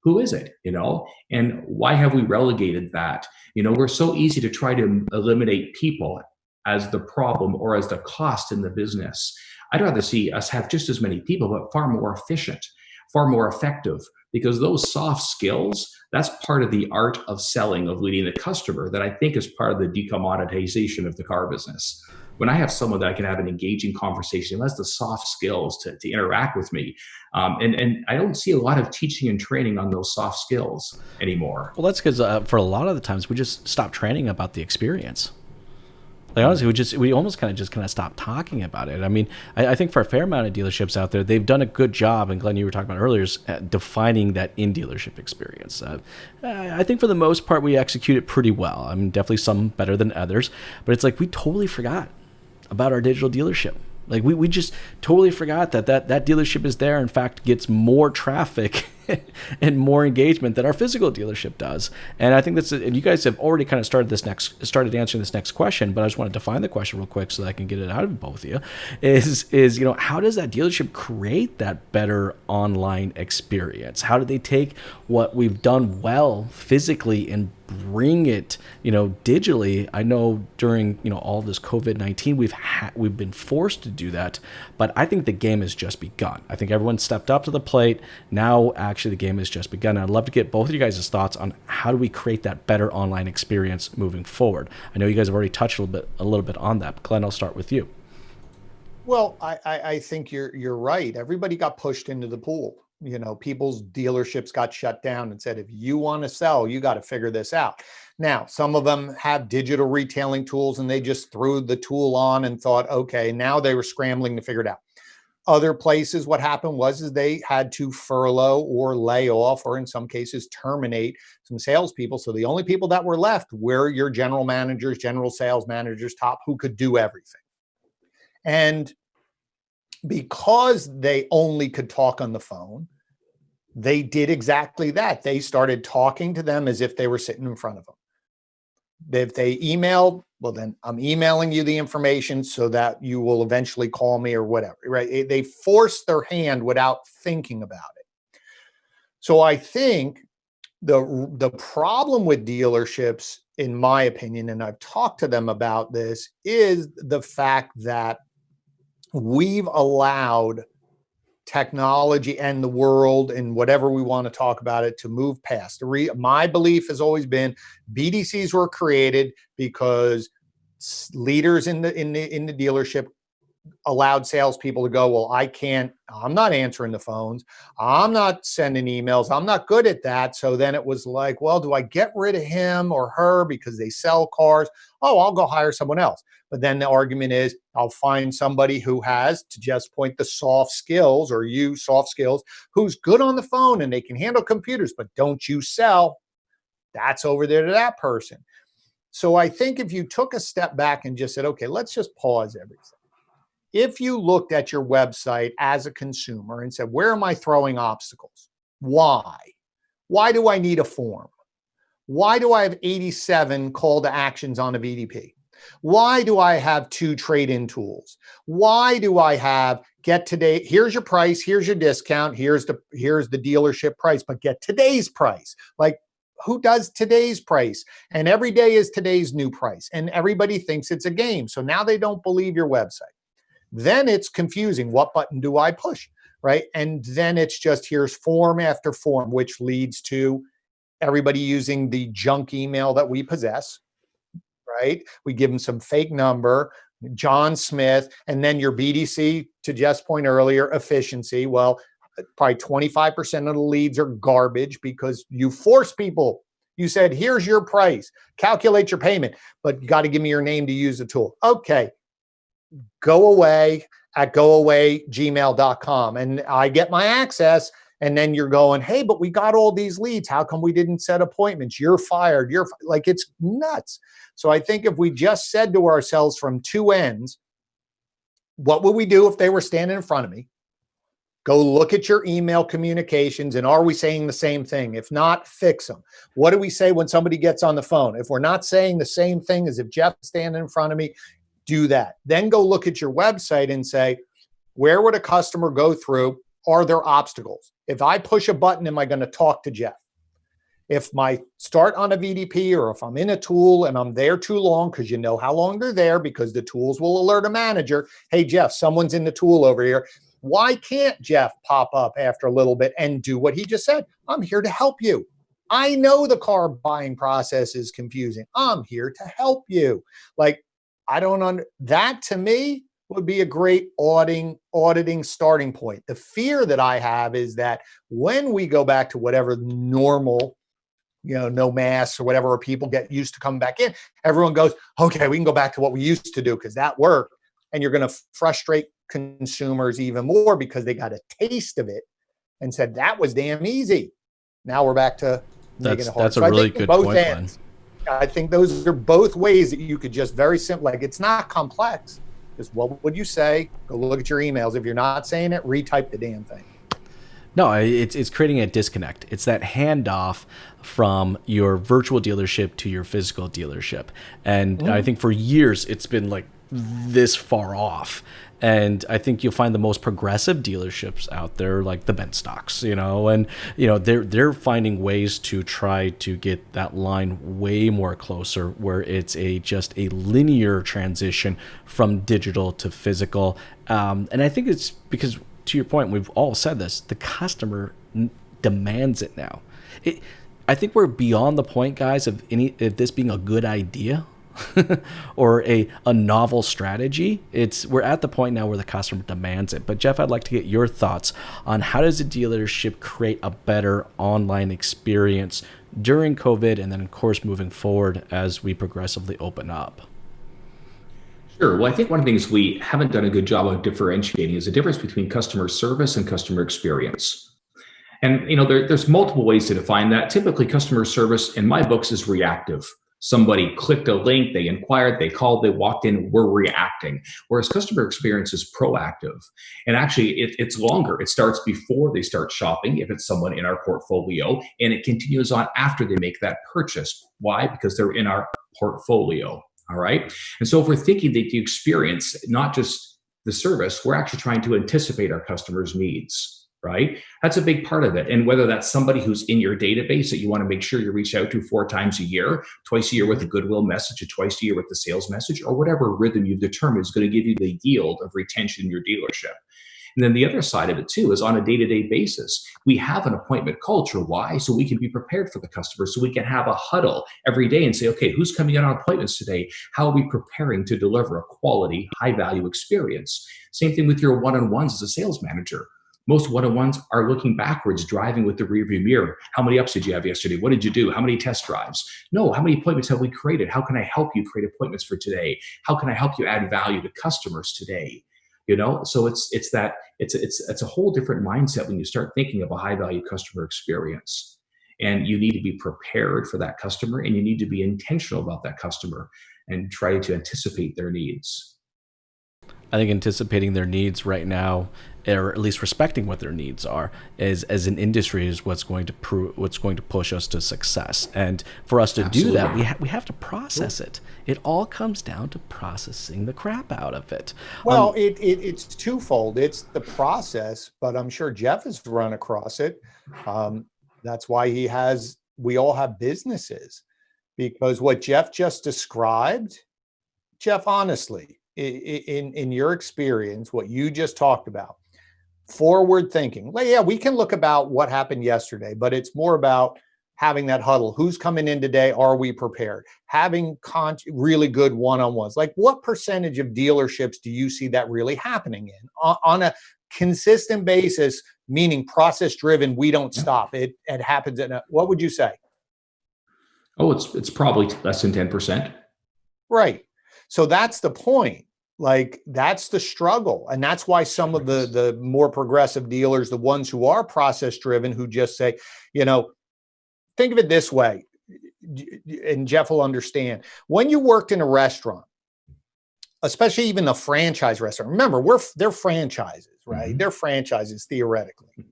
who is it? You know, and why have we relegated that? You know, we're so easy to try to eliminate people as the problem or as the cost in the business. I'd rather see us have just as many people, but far more efficient, far more effective, because those soft skills, that's part of the art of selling, of leading the customer, that I think is part of the decommoditization of the car business. When I have someone that I can have an engaging conversation, that's the soft skills to interact with me. And I don't see a lot of teaching and training on those soft skills anymore. Well, that's because for a lot of the times we just stop training about the experience. Like honestly, we almost kind of stopped talking about it. I mean, I think for a fair amount of dealerships out there, they've done a good job, and Glenn, you were talking about earlier, is defining that in-dealership experience. I think for the most part, we execute it pretty well. I mean, definitely some better than others, but it's like we totally forgot about our digital dealership. Like we just totally forgot that dealership is there. In fact, gets more traffic and more engagement than our physical dealership does. And I think that's, and you guys have already kind of started answering this next question, but I just want to define the question real quick so that I can get it out of both of you. Is you know, how does that dealership create that better online experience? How do they take what we've done well physically and bring it, you know, digitally? I know during, you know, all this COVID-19, we've been forced to do that, but I think the game has just begun. I think everyone stepped up to the plate. Now, actually, the game has just begun. I'd love to get both of you guys' thoughts on how do we create that better online experience moving forward. I know you guys have already touched a little bit on that. But Glenn, I'll start with you. Well, I think you're right. Everybody got pushed into the pool. You know, people's dealerships got shut down and said, if you want to sell, you got to figure this out. Now, some of them have digital retailing tools and they just threw the tool on and thought, okay, now they were scrambling to figure it out. Other places, what happened was they had to furlough or lay off, or in some cases terminate some salespeople. So the only people that were left were your general managers, general sales managers, top, who could do everything. And because they only could talk on the phone, they did exactly that. They started talking to them as if they were sitting in front of them. If they emailed, well, then I'm emailing you the information so that you will eventually call me or whatever, right? They forced their hand without thinking about it. So I think the problem with dealerships in my opinion, and I've talked to them about this, is the fact that we've allowed technology and the world and whatever we want to talk about it to move past. My belief has always been BDCs were created because leaders in the dealership allowed salespeople to go, well, I'm not answering the phones. I'm not sending emails. I'm not good at that. So then it was like, well, do I get rid of him or her because they sell cars? Oh, I'll go hire someone else. But then the argument is I'll find somebody who has, to just point, the soft skills or use soft skills, who's good on the phone and they can handle computers, but don't you sell. That's over there to that person. So I think if you took a step back and just said, okay, let's just pause everything. If you looked at your website as a consumer and said, where am I throwing obstacles? Why? Why do I need a form? Why do I have 87 call to actions on a VDP? Why do I have 2 trade-in tools? Why do I have get today? Here's your price. Here's your discount. Here's the dealership price, but get today's price. Like, who does today's price? And every day is today's new price. And everybody thinks it's a game. So now they don't believe your website. Then it's confusing. What button do I push? Right. And then it's just here's form after form, which leads to everybody using the junk email that we possess. Right. We give them some fake number, John Smith, and then your BDC, to Jeff's point earlier, efficiency. Well, probably 25% of the leads are garbage because you force people. You said, here's your price, calculate your payment, but you got to give me your name to use the tool. Okay. Go away at goaway@gmail.com. And I get my access. And then you're going, hey, but we got all these leads. How come we didn't set appointments? You're fired. Like, it's nuts. So I think if we just said to ourselves from two ends, what would we do if they were standing in front of me? Go look at your email communications. And are we saying the same thing? If not, fix them. What do we say when somebody gets on the phone? If we're not saying the same thing as if Jeff is standing in front of me, do that. Then go look at your website and say, where would a customer go through? Are there obstacles? If I push a button, am I going to talk to Jeff? If my start on a VDP, or if I'm in a tool and I'm there too long, because you know how long they're there, because the tools will alert a manager, hey, Jeff, someone's in the tool over here. Why can't Jeff pop up after a little bit and do what he just said? I'm here to help you. I know the car buying process is confusing. I'm here to help you. Like, that to me would be a great auditing starting point. The fear that I have is that when we go back to whatever normal, no masks or whatever, or people get used to coming back in, everyone goes, okay, we can go back to what we used to do because that worked. And you're going to frustrate consumers even more because they got a taste of it and said that was damn easy. Now we're back to making it hard. That's a really good point, Glenn. I think those are both ways that you could just very simple, like, it's not complex. Just what would you say? Go look at your emails. If you're not saying it, retype the damn thing. No, it's creating a disconnect. It's that handoff from your virtual dealership to your physical dealership. And I think for years it's been like this far off. And I think you'll find the most progressive dealerships out there, like the Benstocks, and they're finding ways to try to get that line way more closer, where it's just a linear transition from digital to physical. And I think it's because, to your point, we've all said this, the customer demands it now. I think we're beyond the point, guys, of this being a good idea. or a novel strategy. We're at the point now where the customer demands it. But Jeff, I'd like to get your thoughts on how does a dealership create a better online experience during COVID, and then of course moving forward as we progressively open up. Sure. Well, I think one of the things we haven't done a good job of differentiating is the difference between customer service and customer experience. And there's multiple ways to define that. Typically, customer service in my books is reactive. Somebody clicked a link, they inquired, they called, they walked in, we're reacting. Whereas customer experience is proactive. And actually, it's longer. It starts before they start shopping, if it's someone in our portfolio, and it continues on after they make that purchase. Why? Because they're in our portfolio. All right. And so if we're thinking that the experience, not just the service, we're actually trying to anticipate our customers' needs. right? That's a big part of it. And whether that's somebody who's in your database that you want to make sure you reach out to 4 times a year, twice a year with a goodwill message, or twice a year with the sales message, or whatever rhythm you've determined is going to give you the yield of retention in your dealership. And then the other side of it too is on a day-to-day basis, we have an appointment culture. Why? So we can be prepared for the customer. So we can have a huddle every day and say, okay, who's coming in on appointments today? How are we preparing to deliver a quality, high-value experience? Same thing with your one-on-ones as a sales manager. Most one-on-ones are looking backwards, driving with the rearview mirror. How many ups did you have yesterday? What did you do? How many test drives? No, how many appointments have we created? How can I help you create appointments for today? How can I help you add value to customers today? So it's a whole different mindset when you start thinking of a high value customer experience, and you need to be prepared for that customer, and you need to be intentional about that customer and try to anticipate their needs. I think anticipating their needs right now, or at least respecting what their needs are, is as an industry is what's going to push us to success. And for us to do that, we have to process it. It all comes down to processing the crap out of it. Well, it's twofold. It's the process, but I'm sure Jeff has run across it. That's why we all have businesses, because what Jeff just described, Jeff, honestly, in your experience, what you just talked about, forward thinking. Well, yeah, we can look about what happened yesterday, but it's more about having that huddle. Who's coming in today? Are we prepared? Having really good one-on-ones. Like, what percentage of dealerships do you see that really happening in on a consistent basis, meaning process driven? We don't stop. It happens what would you say? Oh, it's probably less than 10%. Right. So that's the point. Like, that's the struggle. And that's why some of the more progressive dealers, the ones who are process driven, who just say, think of it this way, and Jeff will understand. When you worked in a restaurant, especially even the franchise restaurant, remember, they're franchises, right? Mm-hmm. They're franchises theoretically.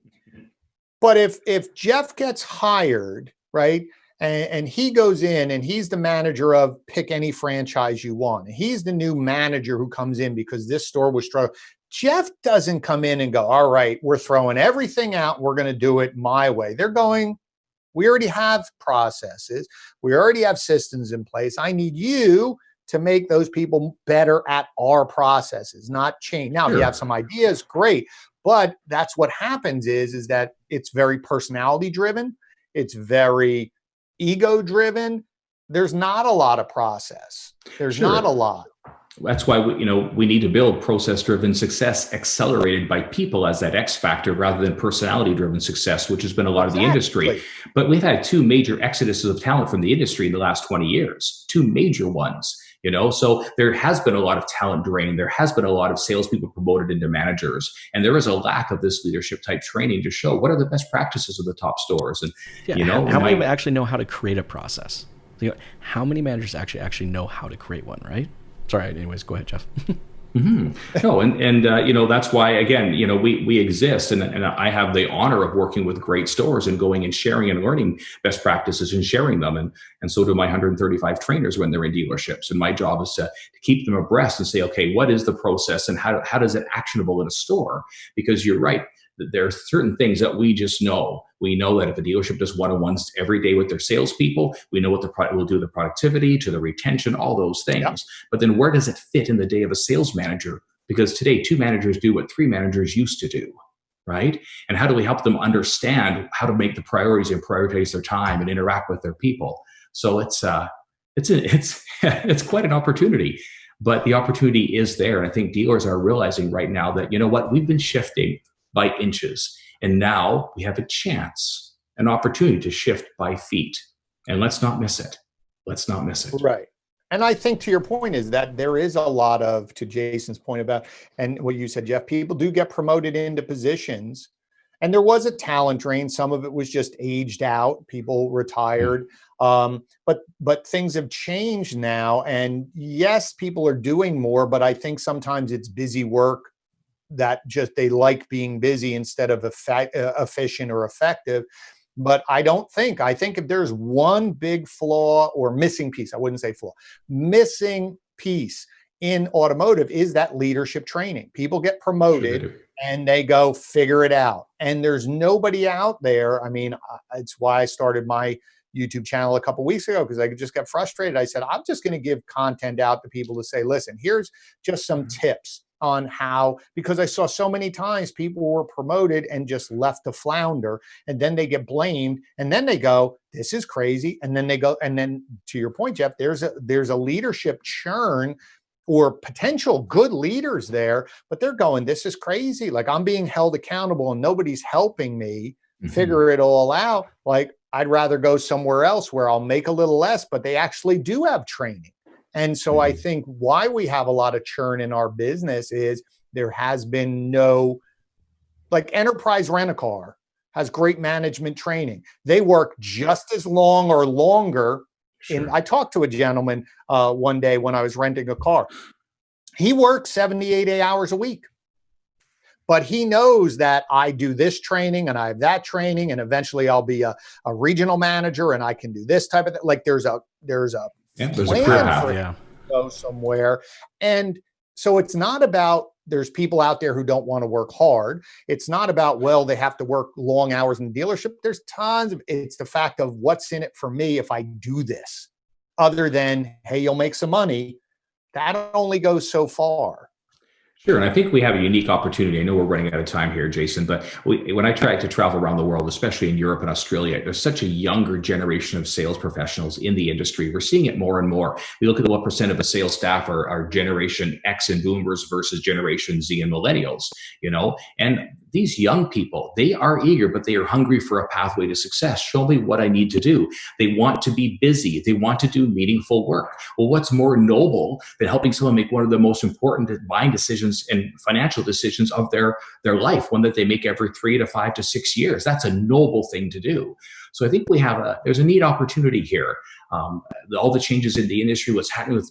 But if Jeff gets hired, right, and he goes in and he's the manager of, pick any franchise you want. He's the new manager who comes in because this store was struggling. Jeff doesn't come in and go, all right, we're throwing everything out. We're going to do it my way. They're going, we already have processes. We already have systems in place. I need you to make those people better at our processes, not change. Now, if you have some ideas, great. But that's what happens is that it's very personality driven. It's very ego driven. There's not a lot of process. There's not a lot. That's why we need to build process-driven success accelerated by people as that X factor rather than personality-driven success, which has been a lot of the industry. But we've had 2 major exoduses of talent from the industry in the last 20 years, 2 major ones. So there has been a lot of talent drain. There has been a lot of salespeople promoted into managers, and there is a lack of this leadership type training to show what are the best practices of the top stores. And how many actually know how to create a process? How many managers actually know how to create one, right? Sorry. Anyways, go ahead, Jeff. Mm-hmm. No, and that's why, again, we exist, and I have the honor of working with great stores and going and sharing and learning best practices and sharing them, and so do my 135 trainers when they're in dealerships. And my job is to keep them abreast and say, okay, what is the process and how does it actionable in a store? Because you're right. There are certain things that we just know. We know that if a dealership does one-on-ones every day with their salespeople, we know what the product will do, the productivity, to the retention, all those things. Yep. But then where does it fit in the day of a sales manager? Because today, 2 managers do what 3 managers used to do, right? And how do we help them understand how to make the priorities and prioritize their time and interact with their people? So it's quite an opportunity. But the opportunity is there. And I think dealers are realizing right now that, we've been shifting by inches. And now we have a chance, an opportunity to shift by feet. And let's not miss it. Let's not miss it. Right. And I think to your point is that there is a lot of, to Jason's point about, and what you said, Jeff, people do get promoted into positions. And there was a talent drain. Some of it was just aged out. People retired. But things have changed now. And yes, people are doing more, but I think sometimes it's busy work that just they like being busy instead of efficient or effective. But I think if there's one big flaw or missing piece, I wouldn't say flaw, missing piece in automotive is that leadership training. People get promoted Sure. and they go figure it out. And there's nobody out there. I mean, it's why I started my YouTube channel a couple of weeks ago, because I just got frustrated. I said, I'm just going to give content out to people to say, listen, here's just some tips on how, because I saw so many times people were promoted and just left to flounder, and then they get blamed, and then they go, this is crazy. And then they go, and then to your point, Jeff, there's a leadership churn or potential good leaders there, but they're going, this is crazy. Like, I'm being held accountable and nobody's helping me figure it all out. Like, I'd rather go somewhere else where I'll make a little less, but they actually do have training. And so I think why we have a lot of churn in our business is there has been no, like, Enterprise Rent-A-Car has great management training. They work just as long or longer. Sure. I talked to a gentleman one day when I was renting a car. He works 78 hours a week, but he knows that I do this training and I have that training, and eventually I'll be a regional manager and I can do this type of thing. Like, there's a there's a plan career for path. it to go somewhere. And so it's not about, there's people out there who don't want to work hard. It's not about, well, they have to work long hours in the dealership. There's tons of, it's the fact of what's in it for me if I do this, other than, hey, you'll make some money. That only goes so far. Sure. And I think we have a unique opportunity. I know we're running out of time here, Jason, but when I try to travel around the world, especially in Europe and Australia, there's such a younger generation of sales professionals in the industry. We're seeing it more and more. We look at what percent of a sales staff are Generation X and boomers versus Generation Z and millennials, and these young people, they are eager, but they are hungry for a pathway to success. Show me what I need to do. They want to be busy. They want to do meaningful work. Well, what's more noble than helping someone make one of the most important buying decisions and financial decisions of their life, one that they make every 3 to 5 to 6 years? That's a noble thing to do. So I think there's a neat opportunity here. All the changes in the industry, what's happening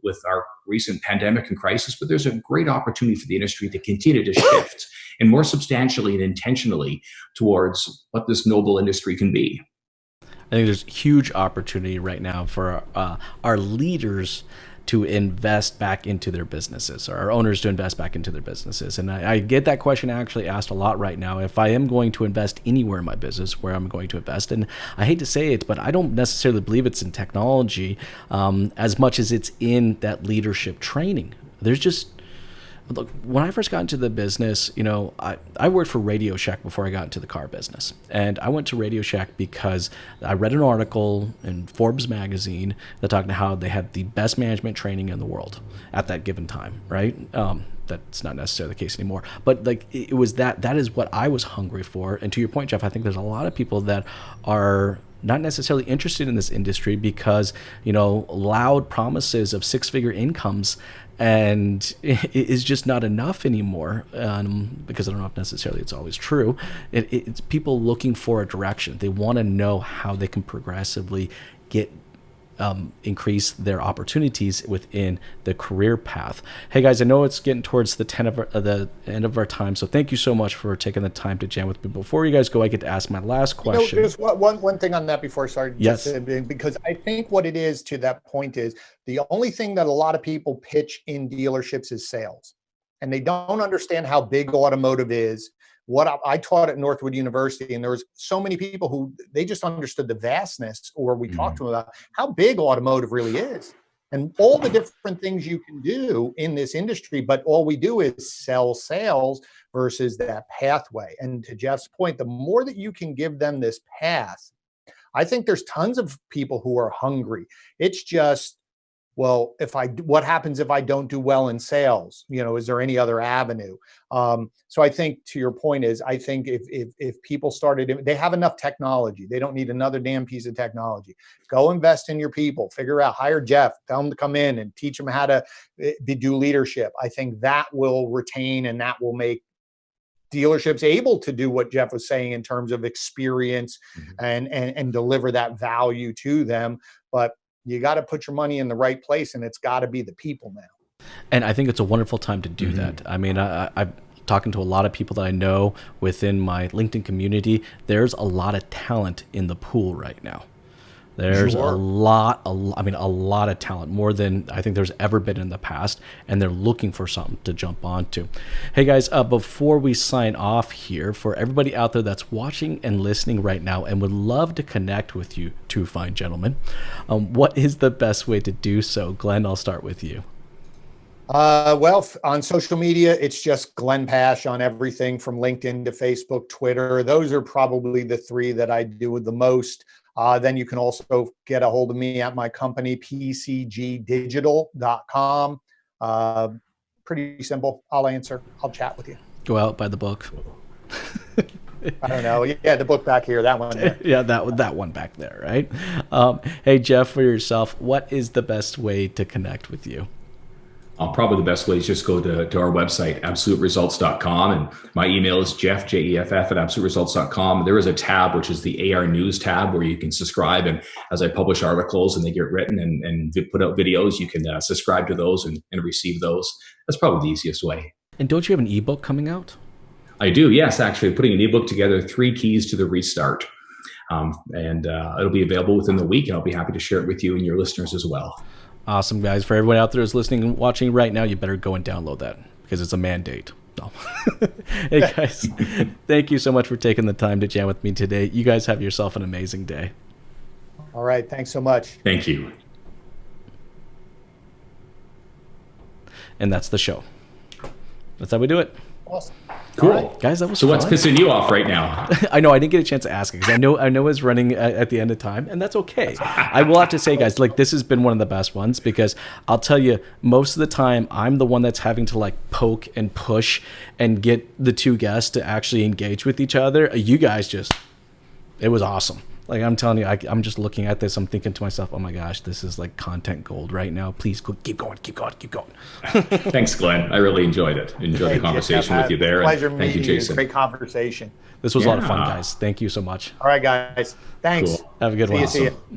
with our recent pandemic and crisis, but there's a great opportunity for the industry to continue to shift and more substantially and intentionally towards what this noble industry can be. I think there's huge opportunity right now for our leaders to invest back into their businesses, or our owners to invest back into their businesses. And I get that question actually asked a lot right now. If I am going to invest anywhere in my business, where I'm going to invest, and I hate to say it, but I don't necessarily believe it's in technology as much as it's in that leadership training. There's just, look, when I first got into the business, I worked for Radio Shack before I got into the car business. And I went to Radio Shack because I read an article in Forbes magazine that talked about how they had the best management training in the world at that given time, right? That's not necessarily the case anymore. But like, it was that is what I was hungry for. And to your point, Jeff, I think there's a lot of people that are not necessarily interested in this industry because, loud promises of 6-figure incomes and it is just not enough anymore, because I don't know if necessarily it's always true. It's people looking for a direction. They want to know how they can progressively increase their opportunities within the career path. Hey guys, I know it's getting towards the end of our time, so thank you so much for taking the time to jam with me. Before you guys go, I get to ask my last question. There's one thing on that before I start. Yes. Because I think what it is to that point is the only thing that a lot of people pitch in dealerships is sales, and they don't understand how big automotive is. What I taught at Northwood University, and there was so many people who they just understood the vastness, or we talked to them about how big automotive really is and all the different things you can do in this industry. But all we do is sell sales versus that pathway. And to Jeff's point, the more that you can give them this path, I think there's tons of people who are hungry. It's just, well, what happens if I don't do well in sales? Is there any other avenue? So I think to your point is, I think if people started, they have enough technology. They don't need another damn piece of technology. Go invest in your people, hire Jeff, tell him to come in and teach them how to do leadership. I think that will retain, and that will make dealerships able to do what Jeff was saying in terms of experience and deliver that value to them. But you got to put your money in the right place, and it's got to be the people now. And I think it's a wonderful time to do that. I mean, I'm talking to a lot of people that I know within my LinkedIn community. There's a lot of talent in the pool right now. There's Sure. a lot of talent, more than I think there's ever been in the past, and they're looking for something to jump onto. Hey guys, before we sign off here, for everybody out there that's watching and listening right now and would love to connect with you two fine gentlemen, what is the best way to do so? Glenn, I'll start with you. Well, on social media, it's just Glenn Pash on everything from LinkedIn to Facebook, Twitter. Those are probably the three that I do the most. Then you can also get a hold of me at my company, pcgdigital.com. Pretty simple. I'll answer. I'll chat with you. Go out, buy the book. I don't know. Yeah, the book back here, that one there. Yeah, that one back there, right? Hey, Jeff, for yourself, what is the best way to connect with you? Probably the best way is just go to our website, absoluteresults.com. And my email is Jeff, Jeff, at absoluteresults.com. There is a tab, which is the AR News tab, where you can subscribe. And as I publish articles and they get written and put out videos, you can subscribe to those and receive those. That's probably the easiest way. And don't you have an ebook coming out? I do, yes, actually. Putting an ebook together, 3 Keys to the Restart. And it'll be available within the week, and I'll be happy to share it with you and your listeners as well. Awesome, guys. For everyone out there who's listening and watching right now, you better go and download that because it's a mandate. No. Hey, guys, thank you so much for taking the time to jam with me today. You guys have yourself an amazing day. All right. Thanks so much. Thank you. And that's the show. That's how we do it. Awesome. Cool. Right. Guys, that was So fun. what's pissing you off right now? I know I didn't get a chance to ask it because I know it's running at the end of time, and that's okay. I will have to say, guys, like this has been one of the best ones because I'll tell you, most of the time I'm the one that's having to like poke and push and get the two guests to actually engage with each other. You guys it was awesome. Like I'm telling you, I'm just looking at this. I'm thinking to myself, oh my gosh, this is like content gold right now. Please keep going. Thanks, Glenn. I really enjoyed it. Enjoyed the conversation with you there. Pleasure And thank you, meeting you. Jason. Great conversation. This was a lot of fun, Yeah. guys. Thank you so much. All right, guys. Thanks. Cool. Have a good one. See you.